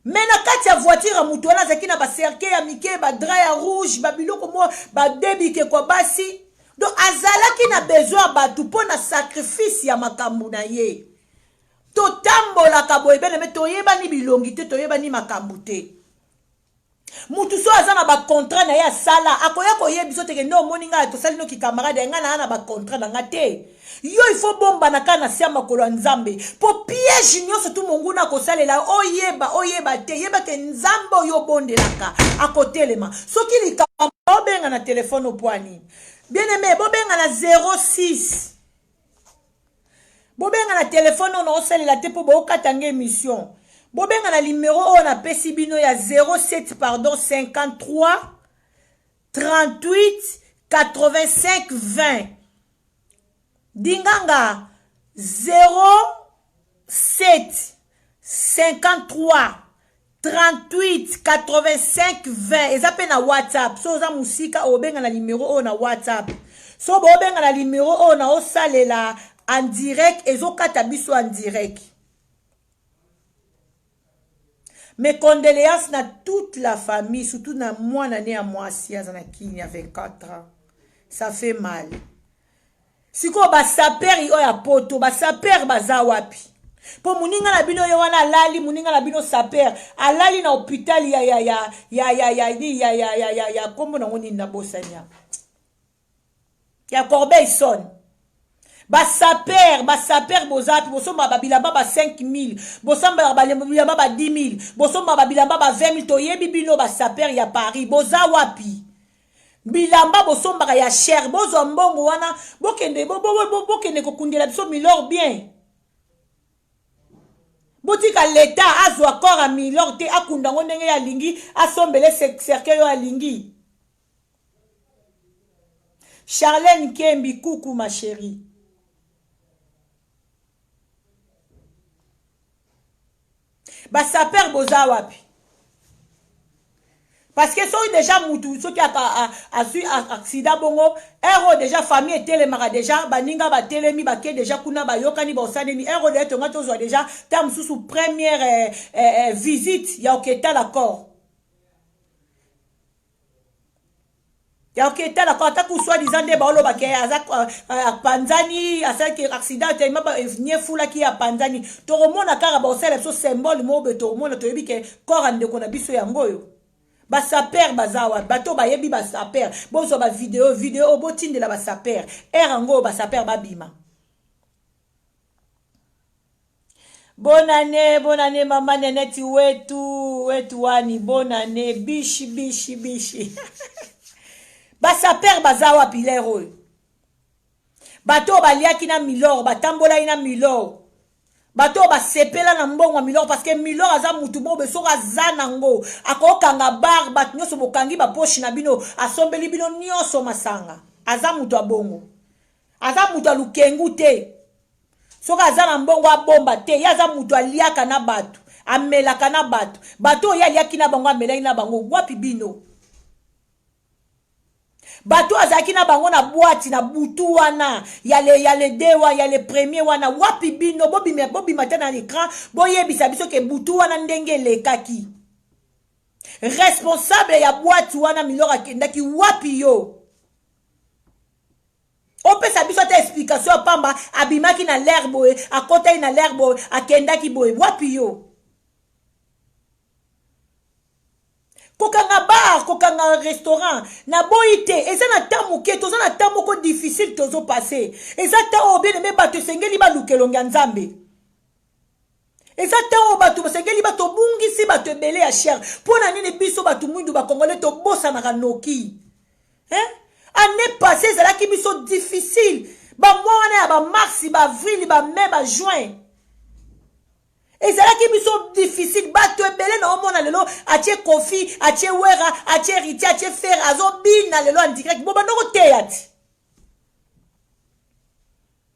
Mais na kati ya voiture mutu wana zaki na ba cercle ya mike ba drap ya rouge ba biloko mo ba debike kwa basi donc azalaki na besoin batu pona sacrifice ya makambo na ye to tambola kaboye bene me toyeba ni bilongi te toyeba ni makambo te mutu so azana ba contrat na ya sala akoya koyebiso te ke no moninga to sali no ki camarade ngana na ba contrat na ngate yo il faut bomba na kana sia makolo nzambe po piège nyoso tu mungu na kosalela oyeba te yeba ke nzambe yo bondelaka akotelema soki likambo benga na téléphone au poignet bien aimé bobenga na 06 bobenga na téléphone on osalela te po bokatanga émission bobenga na numéro on a pesi bino ya 07 pardon 53 38 85 20 dinganga 07 53 38 85 20 ezape na WhatsApp so za musika obenga na numéro on a WhatsApp so bobenga na numéro on a osalela en direct ezokata biso en direct. Mes condoléances na toute la famille, surtout na moi nane à moi si azana kini a 24 ans. Ça fait mal. Siko ba saper yo ya poto, ba saper baza wapi. Po muninga na bino yo wana alali, muninga na bino saper alali na hôpital ya kombo na ngoni na bosania ya Corbeil-Essonnes. Basaper bozapi bosomba babilamba ba 5000, bosomba babilamba ba 10000, bosomba babilamba ba 20000 toyebi bino basaper ya Paris boza wapi? Bilamba bosomba ya cher bozo mbongo wana bokende kokundela biso milor bien. Botika l'État azo accord a milor te akunda ndenge ya lingi asombele cercueil yo alingi. Charlène Kembi, coucou ma chérie. Basaper boza wapi? Parce que soki déjà mutu soki a su accident bongo ero déjà famille etelemaka déjà baninga batelemi bake déjà kuna bayokani bosanemi ero de tonga tozwa déjà tam sous première visite ya oketa l'accord. Ya oketa l'accord ta ku soit disant de baolo bake aza panzani asaki accident te maba venir fula ki ya panzani to remona kara ba osela so symbole mo be to remona to yebi ke corps ande kona biso yangoyo. Basaper bazawa bato bayebi basaper bozo ba video botinde la basaper erango basaper babima. Bonne année maman Neneti wetu wani bonne année bishi basaper bazawa pilero bato baliaki na milor batambola ina milor bato basepela na mbongo milor parce que milor aza mutu bo beso aza nango akokanga bar bat nyoso bokangi ba poche na bino asombeli bino nyoso masanga aza mutu abongo aza mutu alukengu te soka aza na mbongo abomba te yaza mutu aliaka na bato amelaka na bato bato ya aliaki na bango amelaki na bango wapi bino bato azaki na bango na boîte na butu wana ya le dewa ya le premier wana wapi bino bobi matana na écran boyebisa biso ke butu wana ndenge lekaki responsable ya boîte wana milor akendaki wapi yo opesa biso ta explication pamba abimaki na l'herbe akotaki na l'herbe akendaki boye wapi yo kokanga bar, kokanga restaurant, na boite, et ça na tamuke, toza na tamoko difficile tozo passer. Et ça ta o bien aimé bato sengeli ba lukelonga nzambe. Et ça ta o bato sengeli bato bungi si bato belé ya cher. Pona nini biso bato mwindu ba congolais to bossa na kanoki. Hein? Année passée, ça la ki biso difficile. Ba mois ba mars, ba avril, ba mai, ba juin. Et c'est là qui me sont difficiles. Bato ebele na omona lelo atie kofi, atie wera, atie riti, atie fer, azobi na lelo en direct. Boba noko teyati.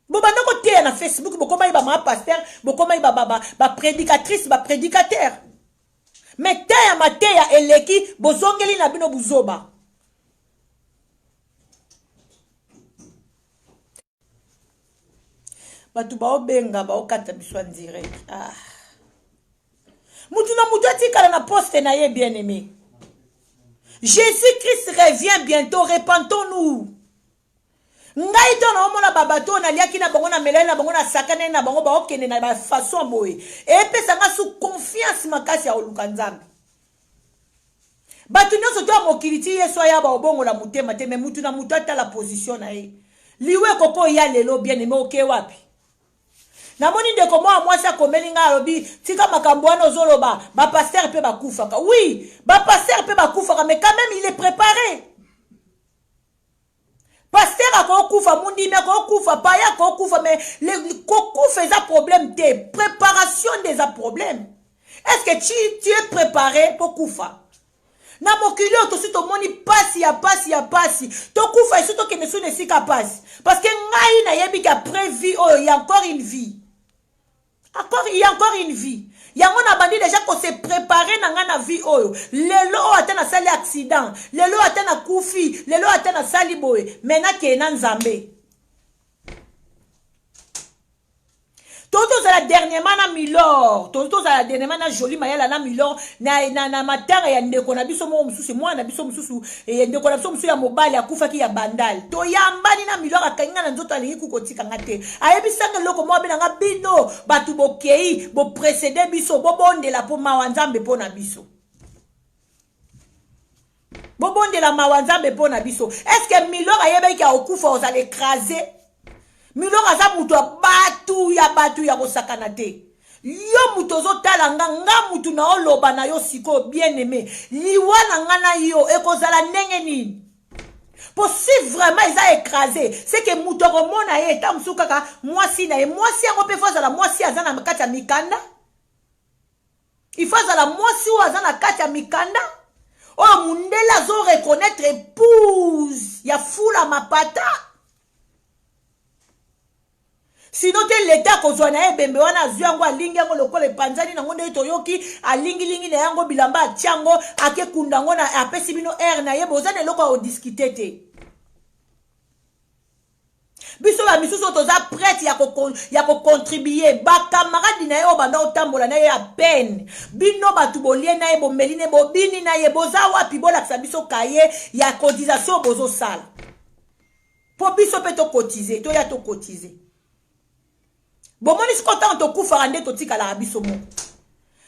Boba noko teya na Facebook, bokoma iba ma pasteur, bokoma iba ba prédicatrice, ba prédicateur. Mais teya ma teya eleki, bozongeli na bino buzoba. Bato ba obenga ba okata biso en direct. Ah. Moutuna tika na poste na ye bien aimé. Jésus-Christ revient bientôt, repentons-nous. Ngai to na omona babato na liaki na bango na melai na bango na sakane na bango ba okene na ba façon boye. E pesa nga sous confiance makasi ya oluka nzambe. Bato nyonso to mokiliti yeso ya ba obongo la mutema te me mutu na mutu ata la position na ye. Liwe koko ya lelo bien aimé oke wapi. Na moni ndeko mwa mwasi akomelinga alobi tika makambo wana ozoloba ba pasteur pe bakufaka. Oui, ba pasteur pe bakufaka mais quand même il est préparé. Pasteur akokufa mundi me akokufa paya akokufa mais le kokufa eza problème te préparation des problème. Est-ce que tu es préparé pour kufa? Na mokilio to si to moni pasi ya pasi to kufa iso to kene su ne sika pasi parce que ngai na yebi ka prévu oh il y a encore une vie. Il y a encore une vie. Yango na bandi déjà qu'on s'est préparé na vie oyo. Lelo atana sali accident. Lelo atana kufi. Lelo atana sali boy. Mena ke na nzambe. Toto za la dernièrement na milor. Toto za la dernièrement na joli mayala na milor. Na matanga ya ndeko na biso mo mususu. Mwa na biso mususu. Ndeko na biso mususu ya mobali ya kufa ki ya bandal. To yambani na milor akanginga na nzoto alingi kukotika ngate. Ayebi sanga loko mwa bina nga bino. Batu bokei. Bo precede biso. Bo bonde la po mawanzambe po na biso. Bobonde la mawanzambe po na biso. Est-ce que milor ayebe ki a okufa oza l'écraser? Milor aza mutu batu ya kosakana te. Yo mutu ozotala nga mutu na oloba na yo siko bien aimé. Liwa na nga na yo ekozala ndenge nini? Pour si vraiment ils a écrasé, c'est que mutu romona ye ta musu kaka mwasi na ye mwasi yango pe faza la mwasi azana na kati ya mikanda. Il faza la mwasi ou azana kati ya mikanda. Oh, mundela zo reconnaître épouse. Ya fula mapata. Sinon, te l'état kozwa na ebembe wana zuango alingi yango lokole panzani na ngonde toyoki alingi na yango bilamba atiango ake kundango na apesi bino air na yebo ozane loko o discuter te. Biso ba misusu toza prête ya ko contribuer ba camarade na yo banda otambola na ye à peine bino batu bolie na ye bomeline bobini na ye boza wapi bola ksa biso kaye ya cotisation bozo sala po biso pe to cotiser to ya to cotiser bomoni sikotan to kufa nde to tikala biso mo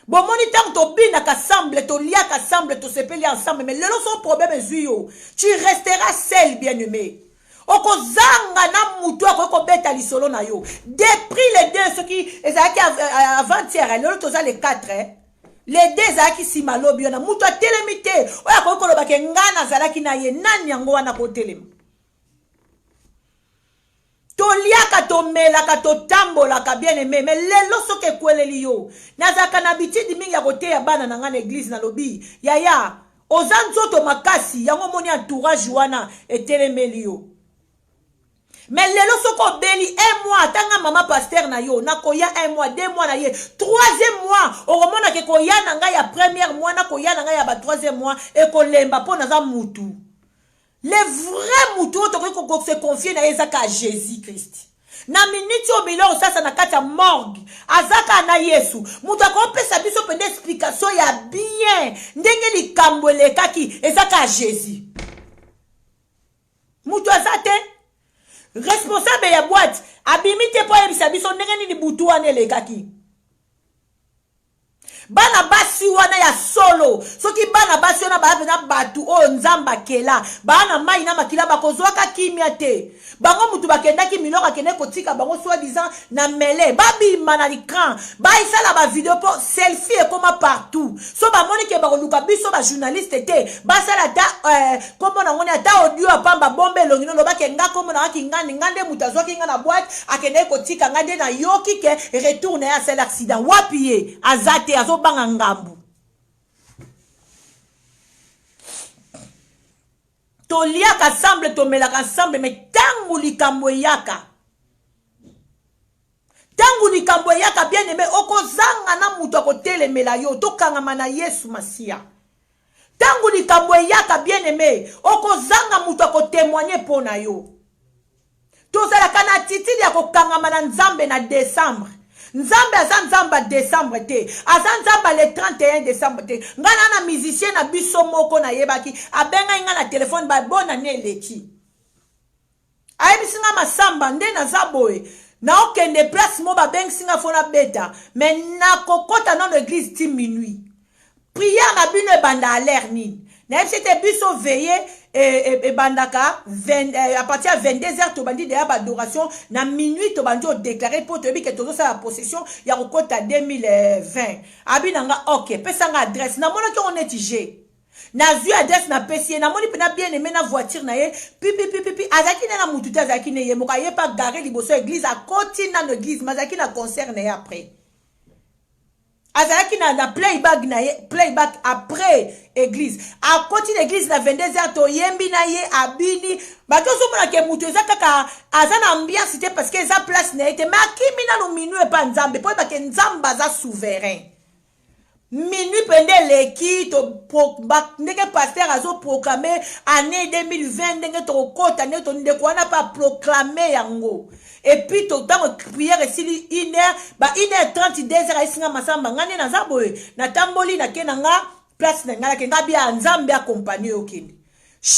bomoni tant to bina kassemble to lia kassemble to sepeli ensemble mais le son problème zuyo tu resteras seul bien-aimé. Okozanga na mutu akoko beta lisolo na yo. Depuis les deux ceux qui ezaki avant-hier le toza les 4 les deux ezaki simalobi na mutu atelemite oya ko koloba ke ngana zalaki na ye nani yango wana ko telema. Toliaka tomelaka totambolaka bien aimé mais lelo soke kweleli yo. Nazaka na bitidi mingi ya kote ya bana na ngana église na lobi. Yaya ozanzoto makasi yango moni entourage wana etelemeli yo. Mais lelo soko beli 1 mois tanga mama pasteur na yo na koya 1 mois 2 mois na ye 3e mois oromona ke koya na nga ya 1er mois na koya na nga ya ba 3e mois e kolemba po na za mutu le vrai mutu to ko se confier na ezaka Jésus Christ na minute o biloro sasa na kata morgue azaka na Yesu mutu akopesa biso pende explication ya bien ndenge likambo lekaki ezaka Jésus mutu azate responsable ya boîte abimite po yebisa biso ndenge nini butu wana elekaki bana basi wana ya solo soki bana basi wana na batu o nzamba kela bana mai na makila bakozwaka kimia te bango mutu bakendaki miloko akende kotika bango soi-disant na mele babima na l'écran baisala ba vidéo po selfie ekoma partout so bamoni ke bakoluka biso ba journaliste te basala ta kombo na ngoni ata audio apamba bombe longino lobake nga kombo na ngani ngande mutu azwaki nga na boîte akende kotika ngande na yoki ke retourne ya sel accident wapi azate azobanga ngambu toliaka ensemble tomelaka ensemble mais tangu likambo yaka bien aimé okozanga na mutu akotelemela yo tokangama na Yesu Masia tangu likambo yaka bien aimé okozanga mutu akotémoigner pona yo tozalaka na attitude ya kokangama na Nzambe na décembre Nzambe aza nzamba décembre te aza nzamba le 31 décembre te ngana na musicien na biso moko na yebaki abenga inga na téléphone ba bona ne leki ayebisinga masamba nde na zaboe na okende place mo ba bengisinga fona beta mais na kokota na l'église ti minuit prière na bino ebanda à l'air nini na c'était biso veiller et bandaka à partir de 22h to bandi de adoration na minuit to bandi o déclarer pour te bi que tozo sa possession ya kokota 2020 abinanga OK pesa nga adresse na mona ki on est na zu adresse na pesi na moni pena bien aimé na voiture na ye pipi azaki na mutu te azaki ne ye moka ye pa garer liboso église a continue na l'église mazaki na concert na ye après azaki na playback après église a côté l'église na 22h to yembi na ye abini bato somona ke mutu eza kaka azana ambiance te parce que eza place na ete mais akimi na no minu e pa nzambe po ba ke nzamba za souverain Minuit pendant l'équipe, ndenge pasteur a proclamé année 2020, ndenge to kota ne to ndeko wana pas proclamé yango. Et puis tout temps prière ici 1h, ba 1h30 2h isinga masamba ngane na zaboye, na tamboli na kenanga place na ngala kenga bia nzambe accompagner okende.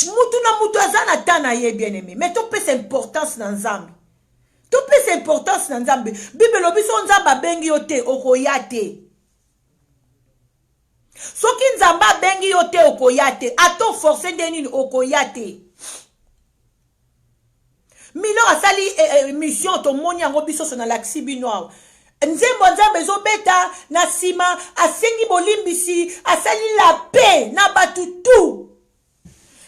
Mutu na mutu azana tana ye bien aimé, mais to pèse importance na nzambe. To pèse importance na nzambe. Bible obiso nzamba bengi yote okoyate. Soki nzamba bengi yote okoyate, ato forcé denini okoyate. Milo asali mission to moni yango biso so na laksi binoa. Nzembo nzambe zo beta na sima asengi bolimbisi asali la paix na batutu.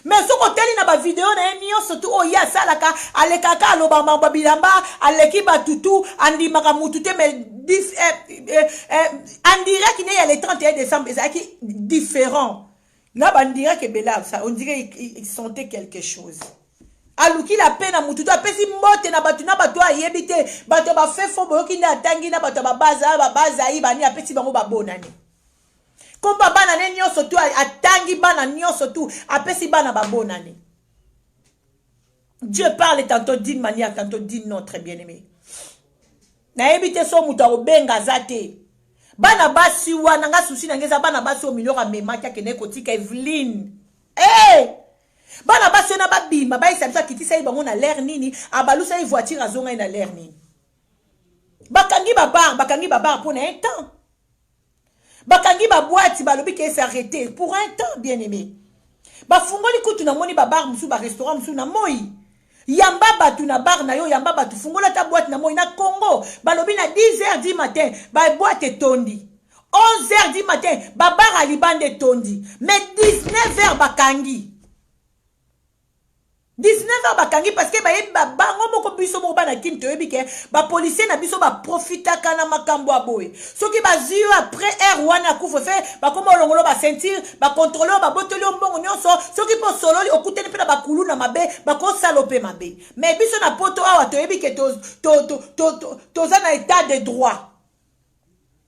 Mais soko teli na ba video na enyo sotu oya salaka alekaka alobamba babilamba aleki batutu andi makamutute mais on dirait qu'il y a le 31 décembre, c'est différent. Là, on dirait que Bella, on dirait qu'il sentait quelque chose. Aluki la peine à Moutou, a pesi mote na batuna batwa yebite, bato ba fait fo boyo ki na tangi na bato ba baza ibani a pesi bango ba bonani. Comme baba na nyo sotu a tangi bana nyo sotu a pesi bana ba bonani. Dieu parle tantôt d'une manière, tantôt d'une autre, bien-aimé. Na ebite so muta obenga zate bana basi wana nga susi na ngeza bana basi o milora memaki akene kotika Evelyn bana basi na babima ba isa bisa kitisa ibango na l'air nini abalusa i voiture azonga na l'air nini bakangi babar pour un temps bakangi ba boîte balobi ke s'arrêter pour un temps bien aimé ba fungoli kutu na moni babar musu ba restaurant musu na moi yamba batu na bar na yo yamba batu fungola ta boîte na moi na Congo balobi na 10h du matin ba boîte tondi 11h du matin ba bar a libande tondi mais 19h bakangi 19h bakangi parce que ba yeba bango moko biso mo bana kinto yebike ba policier na biso ba profita kana makambo aboye soki ba ziyo après air wana kufa fe ba komo longolo ba sentir ba contrôler ba botoli mbongo nyonso soki po sololi okuteni pe na ba kulu na mabe ba ko saloper mabe mais biso na poto awa to yebike to za na état de droit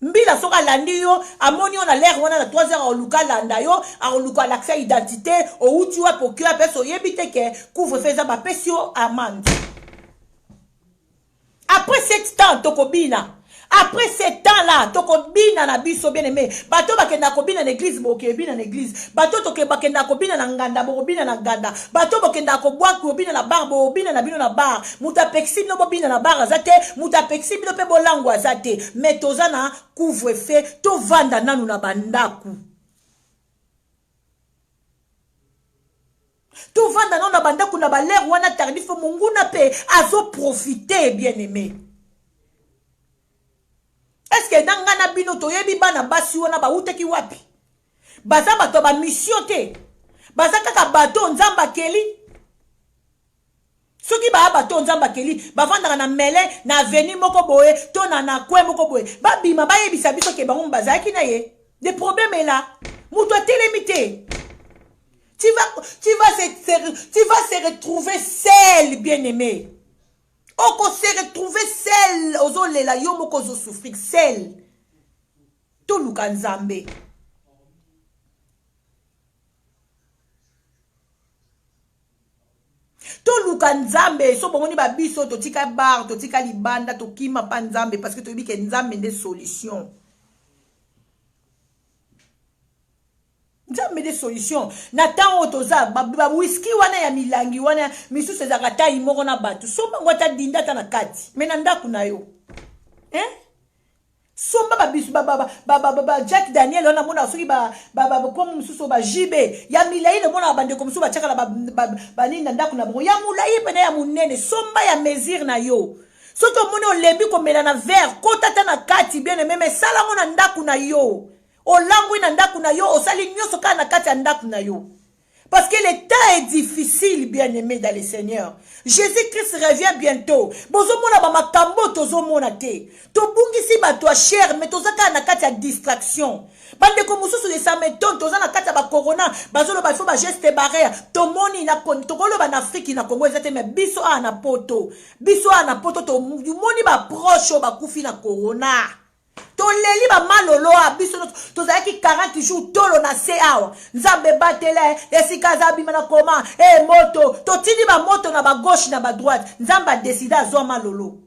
mbila soka landi yo amoni on a l'air wana na 3 heures oluka landa yo a oluka l'accès identité o uti wa pokyo apeso yebite ke couvre feza ba pesio amende après 7 temps tokobina après 7 ans là tokobina na biso bien aimé bato bakenda kobina na église bokebina na église bato bakenda kobina na nganda bokobina na nganda bato bakenda kobwa kobina na bar bobina na bino na bar muta pexi no bobina na bar azate muta pexi bino pe bolango azate mais tozana couvre feu to vanda nanu na bandaku to vanda nanu na bandaku na baler wana tardif munguna pe azo profiter bien aimé. Est-ce que dans ngana bino to yebi bana basi wana ba uteki wapi baza bato ba mission te baza kaka bato nzamba keli soki ba bato nzamba keli ba vanda na mele na avenue moko boye to na kwe moko boye ba bima ba yebisa biso ke bango baza ki na ye des problèmes là muto telemité tu vas se retrouver seul bien aimé. Oko se retrouver seul ozolela yo moko zo souffrir seul to luka nzambe to luka nzambe so bomoni ba biso to tika bar to tika libanda to kima pa nzambe parce que to bi ke nzambe nde solution nzambe des solutions na tango toza ba whisky wana ya milangi wana misu seza kata imoko na batu somba ngwata dinda ta na kati mena ndaku na yo somba ba bisu ba Jack Daniel ona mona soki ba comme mususo ba jibe ya milai le mona bande comme mususo ba chakala ba nina ndaku na bongo ya mulai pena ya munene somba ya mesure na yo soto mona olembi ko mela na verre kota ta na kati bien même sala mona ndaku na yo olangu na ndaku na yo osali nyoso kana na kati ya ndaku na yo parce que le temps est difficile bien aimé dans le Seigneur. Jésus-Christ revient bientôt. Bozo mona ba makambo tozo mona te. To bungisi ba toi cher mais tozaka na kati ya distraction. Bande ko mususu de sa meton toza na kati ya ba corona bazolo ba faut ba geste barrière. To moni na to kolo ba na Afrique na Congo ezate mais biso ana poto. Biso ana poto to moni ba proche ba kufi na corona. toleli ba malolo abiso tozalaki 40 jours tolo na se awa nzambe batele esika zabima na koma moto totindi ba moto na ba gauche na ba droite nzambe adesida azwa malolo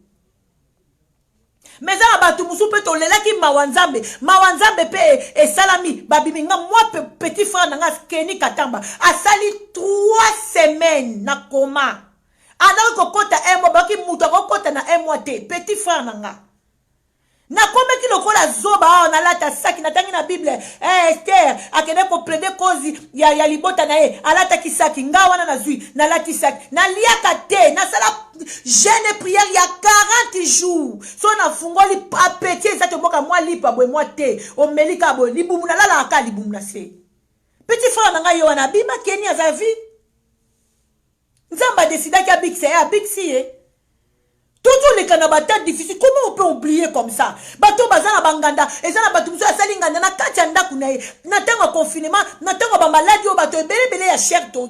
mais za batu musu pe tolelaki mawa nzambe pe esalami babiminga moi petit frère nanga Kenny Katamba asali 3 semaines na koma ana kokota mois baki mutu akokota na mois te petit frère nanga na komeki lokola zoba na lata saki na tangi na Bible Esther akende ko plaider cause ya libota na ye alata kisaki nga wana na zui na lati saki na liaka te na sala jeûne prière ya 40 jours so na fungoli appétit ça te boka moi lipa boy moi te o melika boy libumu na lala aka libumu na se petit frère na nga yo wana bima Kenya za vie nzamba décida ki abixi toujours les canabata difficiles. Comment on peut oublier comme ça? Bato bazana banganda, et ça na batu muso asali nganda na kati anda kunaye. Na tango confinement, na tango ba maladie o bato bele ya cher to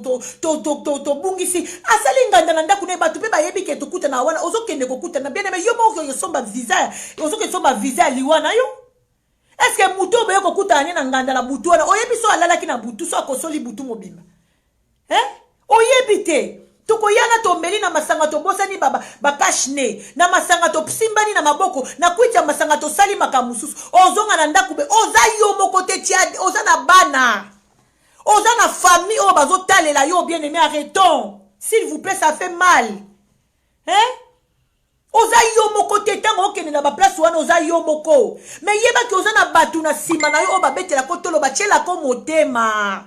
bungisi. Asali nganda na ndaku kunaye batu pe ba yebi ke to kuta na wana ozo kende ko kuta na bien mais yo mo ko somba visa, ozo ke somba visa liwana yo. Est-ce que muto be ko kuta na nganda na butu wana oyebi so alala ki na butu so akosoli butu mobimba. Oyebi te. Toko yana to meli na masanga to bosani baba bakashne na masanga to psimbani na maboko na kuita masanga to sali makamususu ozonga na ndaku be oza yo moko te tia oza na bana oza na famille o bazo talela yo bien aimé arrêtons s'il vous plaît ça fait mal oza yo moko te tango okene na ba place wana oza yo moko mais yeba ki oza na batu na sima na yo o babetela ko tolo bachela ko motema.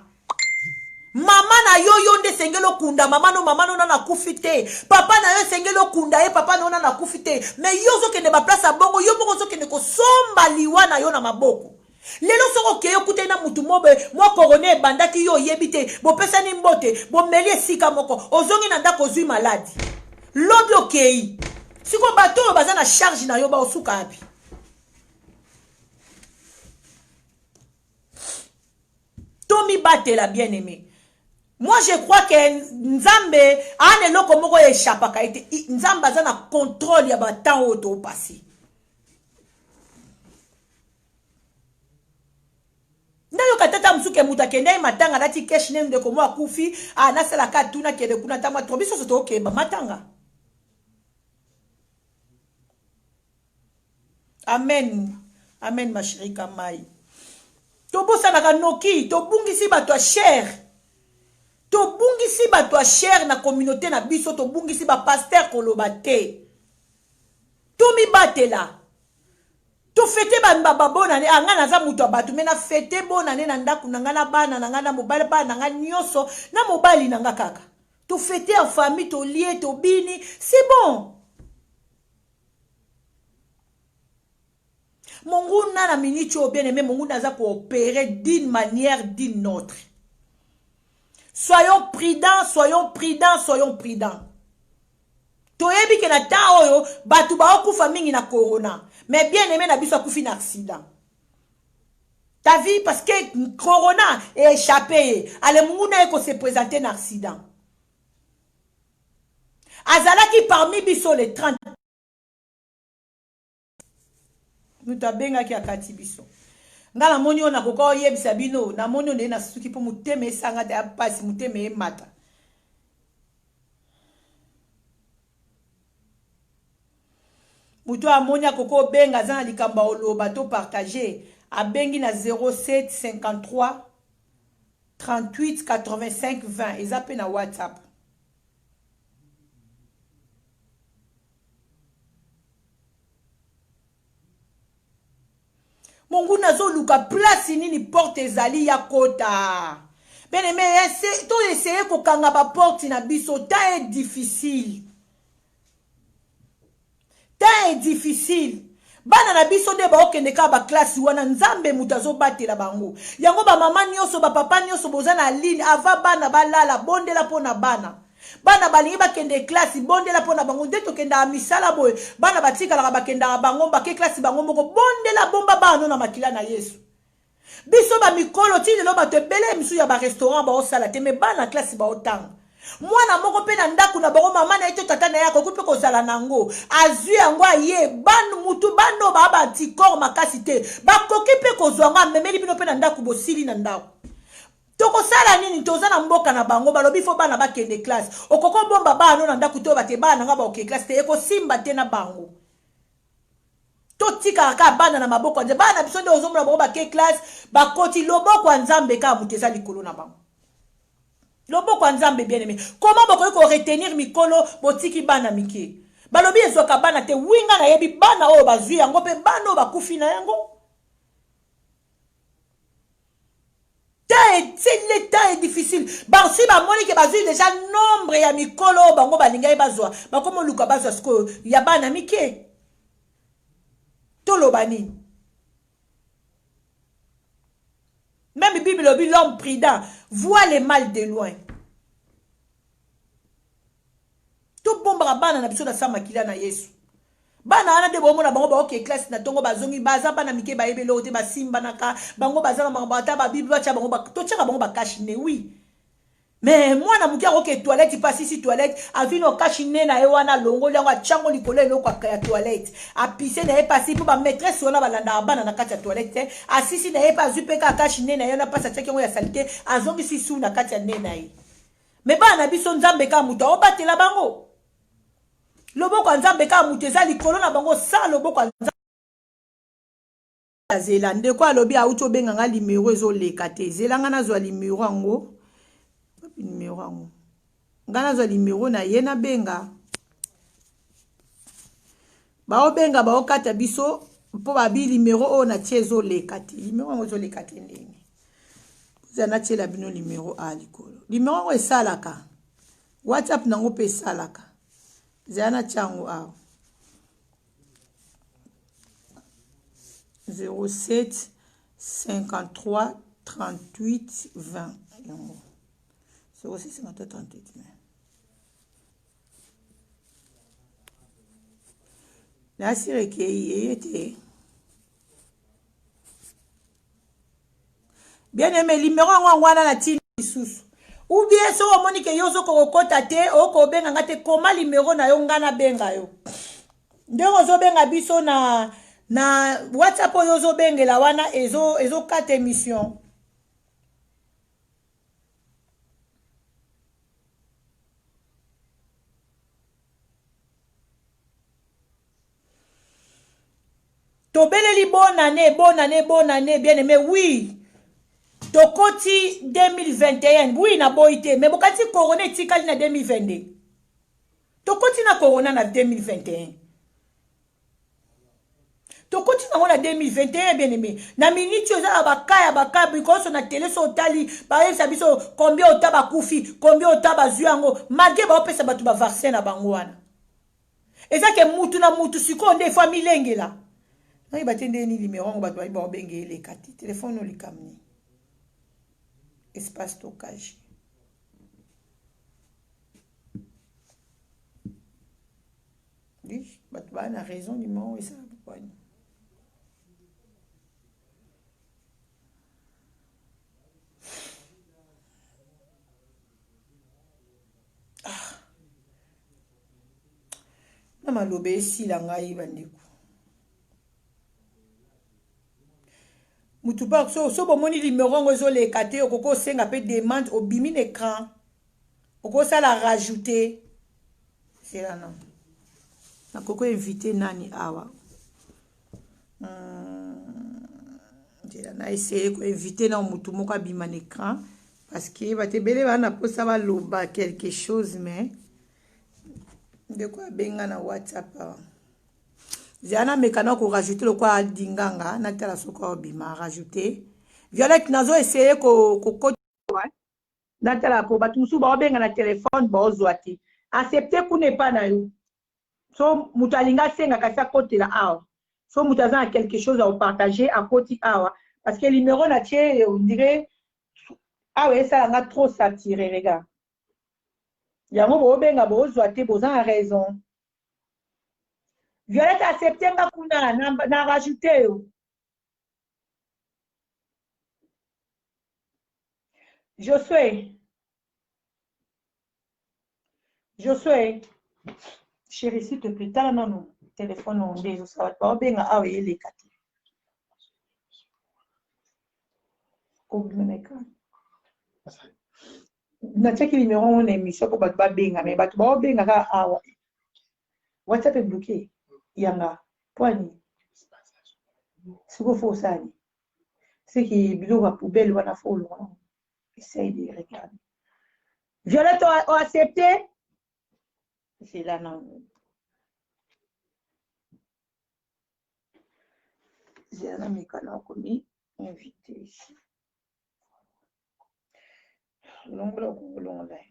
Mama na yo nde sengelo kunda mama no na kufite papa na yo sengelo kunda papa no na kufite mais yo zo kende ba place bongo yo moko zo kende ko somba liwa na yo na maboko lelo soko ke yo kute na mutu mobe mwa korone bandaki yo yebite bo pesa ni mbote bo meli sika moko ozongi na ndako zui maladi lobi okei siko bato baza na charge na yo ba osuka api Tommy batte la bien-aimée. Moi, je crois que Nzambe a un loko moko échappe ka ite Nzambe a na contrôle ya ba temps auto passé. Ndayo katata msuke mutakende matanga lati kesh ne ndeko mo akufi na sala ka tuna kede kuna tama trobiso soto okeba matanga. Amen. Amen ma chérie Kamai. Tobosa na kanoki, tobungisi bato cher. Tobungisi bato cher na communauté na biso, tobungisi ba pasteur kolobate. Tomi batela. To fete ba bonane anga na za muto abatu mena fete bonane na ndaku na ngana bana na ngana mobali bana nga nyoso na mobali na nga kaka. To fete en famille, to lié, to bini, c'est bon. Mungu na minute au bien aimé, Mungu naza pour opérer d'une manière d'une autre. Soyons prudents, soyons prudents, soyons prudents. Toyebi ke na ta oyo batu ba okufa mingi na corona, mais bien aimé na biso akufi na accident. Ta vie parce que corona est échappé, ale Mungu na eko se présenter na accident. Azalaki parmi biso les 30 mutabenga ki akati biso ngala moni ona koko yebisa bino na moni ona na suki po muteme sanga de apasi muteme mata muto amonia koko benga zana likamba oloba to partager abengi na 07 53 38 85 20 ezape na WhatsApp. Mungu nazo luka place nini porte ezali ya kota. Bien aimé, to essayer ko kanga ba porte na biso ta est difficile. Ta est difficile. Bana na biso de ba okende ka ba classe wana nzambe mutazo batela bango. Yango ba mama nyoso ba papa nyoso bozana ligne ava bana balala bondela pona bana. Bana balingi bakende classe bondela pona bango ndeto kenda misala boy bana batika la bakenda bango ba ke classe bango moko bondela bomba bano na makila na Yesu biso ba mikolo ti lelo bato ebele misu ya ba restaurant ba osala te me bana classe ba otanga mwana moko pe na ndako na bango mama na ye to tata na ye akoki mpe kozala nango azwi yango aye mutu bano baa bantikore makasi te bakoki mpe kozwa yango amemeli bino mpe na ndako bosili na ndako tokosala nini toza na mboka na bango balobi fo bana bakende classe okoko bomba bano na ndako to bate bana nga baoke classe te ekosimba te na bango totika kaka bana na maboko nze bana biso nde ozomona bango bake classe bakoti loboko ya nzambe kaka moto eza likolo na bango loboko ya nzambe bien aimé comment bokoki koretenir mikolo botiki bana mike balobi ezwaka bana te winga nayebi bana oyo bazwi yango mpe bana oyo bakufi na yango le temps est difficile bansi bamoni ke bazwi déjà nombre ya mikolo oyo bango balingai bazwa bakomi luka bazwa sikoyo ya bana mike toloba nini même Bible lobi l'homme prudent voit le mal de loin tout bombara bana na biso na sama kila na Yesu bana wana de bomona bango ba ok classe na tongo bazongi baza bana mike ba yebelo te basimba naka bango baza na mabata ba Bible bacha bango to tshaka bango ba kashine oui mais mwana muki akoke toilette pasi si toilette avino kashine na ye wana longo lyango achango likolo eloko ya toilette apise na ye pasi po ba maîtresse wana balanda bana na kati ya toilette asisi na ye pa zupe ka kashine na ye na pasa tshaki ngo ya salite azongi sisu na kati ya nne na ye mais bana biso nzambe ka muto obatela bango loboko nzambe ka muto eza likolo na bango sa loboko nzambe zela ndeko alobi auto benga nga limero ezoleka te zelanga nazwa limero yango numéro yango nga nazwa limero na ye na benga baobenga baokata biso mpo babi limero oyo natie ezoleka te limero yango ezoleka te ndenge oza natiela bino limero a likolo limero yango esalaka whatsapp nango mpe esalaka zala natia yango awa 07 53 38 20 yango 06 53 38 20 nasireke eye te bien aimé limero yango wana na tini lisusu ou bien so omoni ke yo ozokokota te okobenga nga te koma limero na yo nga na benga yo ndenge ozobenga biso na whatsapp oyo ozobengela wana ezokata émission tobeleli bonne année bien aimé oui tokoti 2021 oui na boyi te mais bokati corona etikali na 2022 tokoti na corona na 2021 tokoti nango na 2021 bien aimé na miniti oza bakaya bikoso na tele so otali bayebisa biso combien ota bakufi combien ota bazwi yango malgré baopesa bato bavaccin na bango wana eza ke mutu na mutu sikoyo nde efo milengela nayeba te ndeni limero yango bato bayiba obenge eleka te telefone olikamni espace stockage bato baa na raison nimero esala bokwani na malobe esila ngai bandeko mutu pa so bomoni limero yango ezoleka te okoko osenga mpe demande obimi na écran okosala rajouter sela non nakoko invité nani awa njela na essaye koinvite na mutu moko abima na écran parce que batebele bana posa baloba quelque chose mais ndeko abenga na whatsapp zana mekana ko rajouter le quoi dinganga na tala soko bima rajouter Violette nazo essayer ko na tala ko batusu ba benga na téléphone ba ozwati accepter ku ne pas na yo so mutalinga senga kasa côté la awa so mutaza quelque chose à partager à côté awa parce que numéro na tie on dirait ah ouais ça nga trop saturé les gars yango bo benga bo ozwati boza raison Violette accepter nga kuna na rajouter yo Josué Josué, chérie, s'il te plaît, t'as non, téléphone on dit, ça va pas bien, ah oui, les quatre. Natiaki numéro on émission pour bato babenga mais bato babenga ka awa WhatsApp est bloqué yanga poani siko fo sani c'est qui bilo va poubelle wana fo loin essaye de regarder Violette a accepté c'est là non j'ai un ami qui a commis invité ici l'onglet l'onglet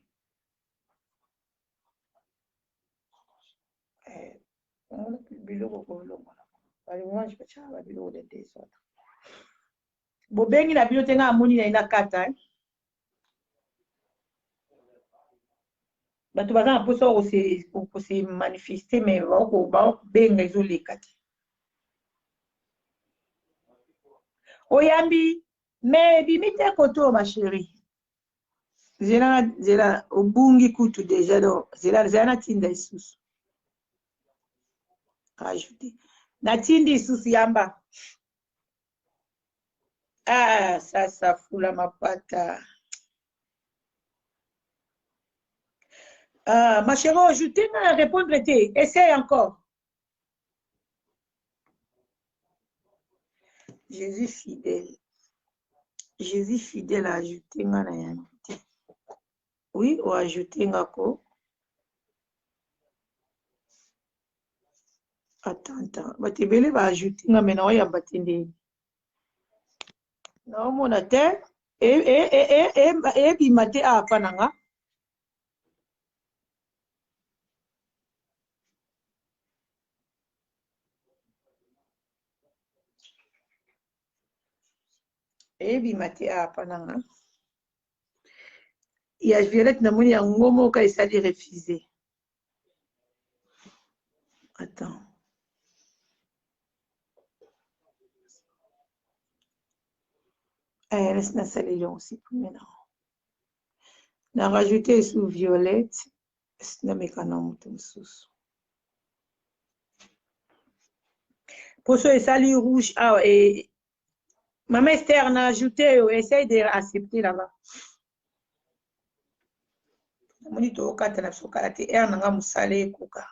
bilo ko l'onglet bali mwanji pachaba bilo de des autres bobengi na bilo tenga amoni na ina kata bato baza na mposa kose manifeste me bakobenga ezoleka te oyambi me ebimi te koto basheri zela obungi kutu deja do zela natinda lisusu ajoute natindi lisusu yamba sasa fula mapata ma chérie je t'ai à répondre te essaye encore Jésus fidèle a ajouté nga na yango te oui o ajouté nga ko attends bato ebele ba ajouté nga me na oyamba te ndeni naomona te ebima te apa na nga ebima te apa na nga ya Violette namoni yango moka esali refusé attends laisse nasali yo aussi pour maintenant na rajouté sous Violette sinameka na moto mosusu poso esali rouge awa mama Esther na ajouté yo essaye de accepter là-bas namoni tokata na biso kala te ere nanga mosala ekoka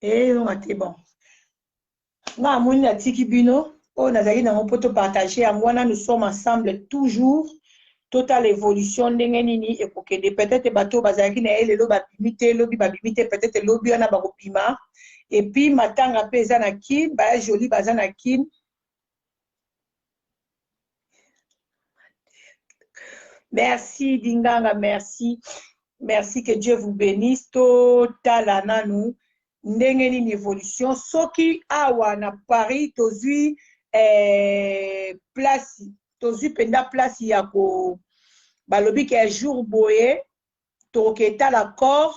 eyonga te bon nga amoni natiki bino oyo nazali nango mpo topartage yango wana nous sommes ensemble toujours totala évolution ndenge nini ekokende peut-être bato bazalaki na ye lelo babimi te lobi babimi te peut-être lobi wana bakobima epuis matanga mpe eza na kine baya joli baza na kine merci dinganga merci que Dieu vous bénisse totala nanu ndenge nini évolution soki awa na Paris tozwi place tozwi penda place ya ko balobi ke jour boye toketala corps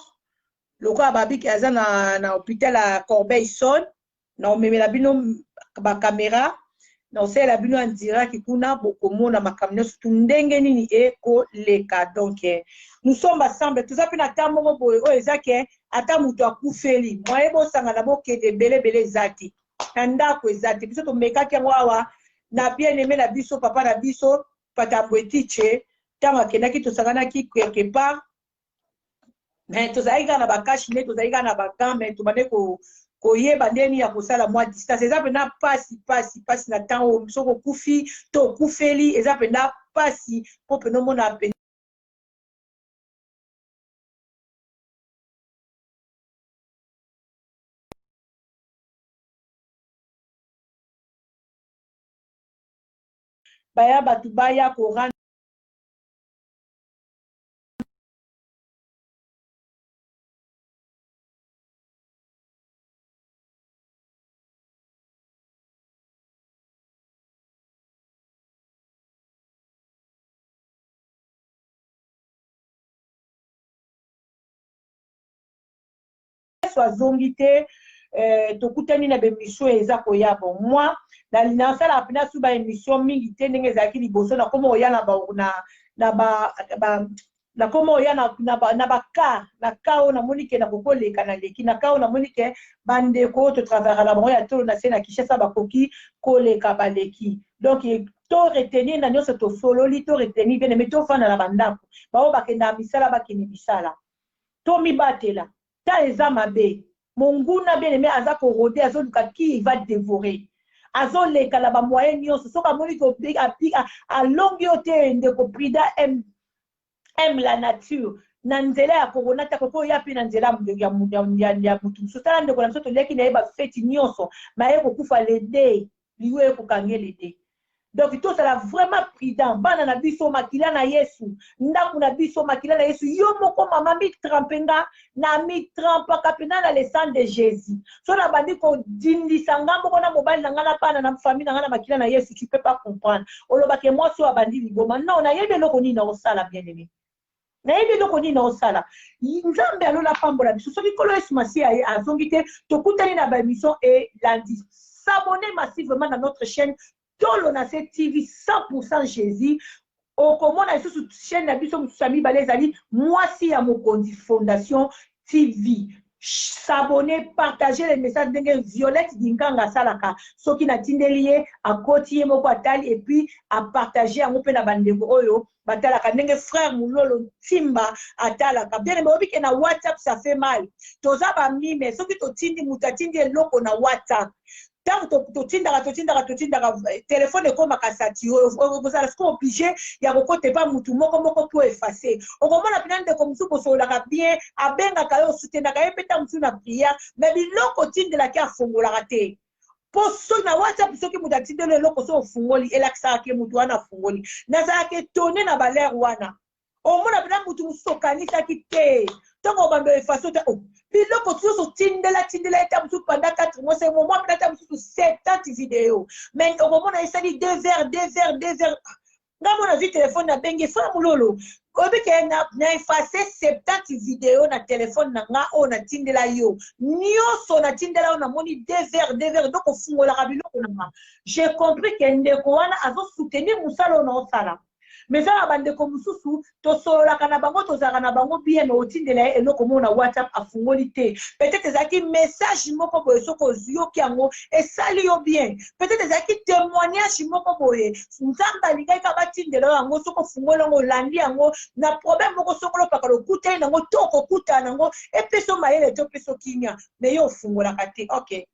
lokola babiki aza na hôpital ya Corbeil-Essonnes na omemela bino bacaméra na osalela bino en direct kuna bokomona makambo nyonso tu ndenge nini ekoleka donc nous sommes ensemble toza mpe na ta moko boye oyo eza ke ata moto akufeli mwaye bosangana bokende ebelebele eza te na ndako eza te biso tomekaki yango awa na bien aimé na biso papa na biso patambo etiche ntango akendaki tosanganaki quelque part mais tozalaki kaka na bakashi nde tozalaki kaka na bagan mais tobande koyeba ndeni ya kosala mwa distance eza mpena pasi na ntango soki okufi to okufeli eza mpena pasi mpo mpena omona pena baya bato baya koranda nyonso azongi te tokutani na bemission eza koya bon moi nasala pena su ba émission mingi te ndenge ezalaki liboso nakoma oya nakoma oya na baka na ka oyo namoni ke nakokoleka na leki na ka oyo namoni ke bandeko oyo totravera bango ya tolo na se na Kinshasa bakoki koleka baleki donc to retenir na nyonso tosololi to retenir bien mais tofanda na bandako bao bakenda misala bakende misala to mibatela ta eza mabe monguna bien aimé aza korode azoluka qui va dévorer azoleka na bamoyen nyonso soki amoni ko alongi yo te ndeko prida aime la nature na nzela ya korona ta koko ya pe na nzela ya mutu mosusu tala ndeko na biso toleki na ye bafeti nyonso maye kokufa lede liyo ekokange lede donc tozala vraiment prudent bana na biso makila na yesu ndako na biso makila na yesu yo moko mama mitrampenga na mitrampaka pena na le sang de jésus so na bandi kodindisa nga moko na mobali na nga na bana na famille na nga na makila na yesu tu peux pas comprendre olobake mwasi oyo abandi liboma non nayebi eloko nini nakosala bien aimé nayebi eloko nini nakosala nzambe alola pambola biso soki kolo yesu masi azongi te tokutani na baémission et lundi s'abonner massivement dans notre chaîne Tolo na cette TV 100% Jésus. Au comment na sous chaîne na biso musami balezali mwasi ya mokondi fondation TV. S'abonner, partager les messages de Violette Dinganga Salaka. Soki na tindeliye a kotiye moko atali et puis à partager à mope na bandeko oyo batalaka ndenge frère mulolo timba atalaka. Bien mais obi ke na WhatsApp ça fait mal. Toza ba mime soki to tindi mutatindi eloko na WhatsApp. Tant totindaka téléphone ekomaka sati ozala siko obligé ya kokote pa mutu moko po effacer okomona pina ndeko mosusu kosololaka bien abengaka yo osutenaka ye mpe ta mosusu na prière mais biloko otindelaki afungolaka te po soki na WhatsApp soki mutu atindeli eloko so ofungoli elakisaka ke mutu wana afungoli nazalaka etone na balere wana omona pina mutu mosusu okanisaki te ntongo bando effacer te biloko tuyoso tindela eta mosusu pendant 4 mois c'est moment peut-être mosusu 70 vidéos mais okomona esali 2 vers nga mona vi téléphone na bengi frère mulolo obi ke na effacer 70 vidéos na téléphone na nga o na tindela yo nyonso na tindela yo na moni 2 vers donc ofungolaka biloko na nga j'ai compris que ndeko wana azo soutenir musala na osala mais ça bandeko mususu tosololaka na bango tozalaka na bango bien otindela eloko mona WhatsApp afungoli te peut-être ezalaki message moko boye soko oyoki yango esali yo bien peut-être ezalaki témoignage moko boye nzambe alingaki batindela yango soko ofungoli yango olandi yango na problème moko soko lopaka lokutani nango to okokutana nango epeso mayele to peso kinya mais yo ofungolaka te ok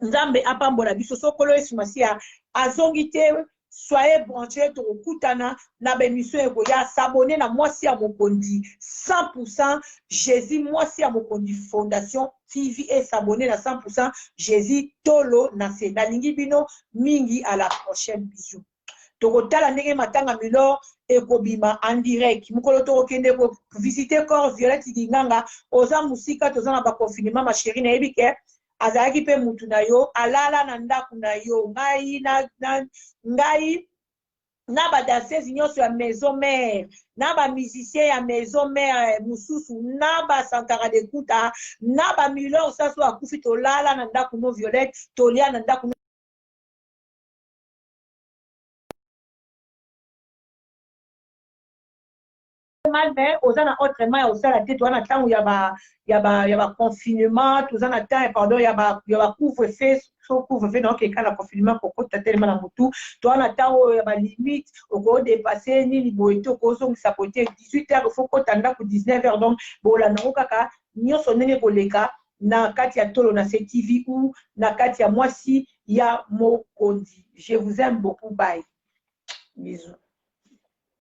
nzambe apambola biso sokolo yesu masiya azongi te. Soyez branchés to kutana na bémission ekoya s'abonner na mwasi ya mokondi 100% Jésus mwasi ya mokondi fondation TV et s'abonner na 100% Jésus tolo na se nalingi bino mingi à la prochaine bisous tokotala ndenge matanga milor ekobima en direct mukolo tokende ko visiter corps Violette Dinganga oza musika toza na ba confinement ma chérie na yebike azalaki pe mutu na yo alala na ndaku na yo ngai na ba danseuse nyonso ya maison mère na ba musicien ya maison mère mususu na ba sankara de kuta na ba milor saso akufi tolala na ndaku no Violette tolia na ndaku mal mais osana autrement osala te toana tango ya ba confinement tozana temps pardon ya ba couvre-feu so couvre-feu donc ekala confinement kokota tellement na mutu toana tango ya ba limite oko dépasser nini boye to kozongisa pote 18h faut kota ndako 19h donc bola nango kaka nyonso ndenge koleka na kati ya tolo na CTV ou na kati ya mwasi ya mokondi. Je vous aime beaucoup, bye bisous.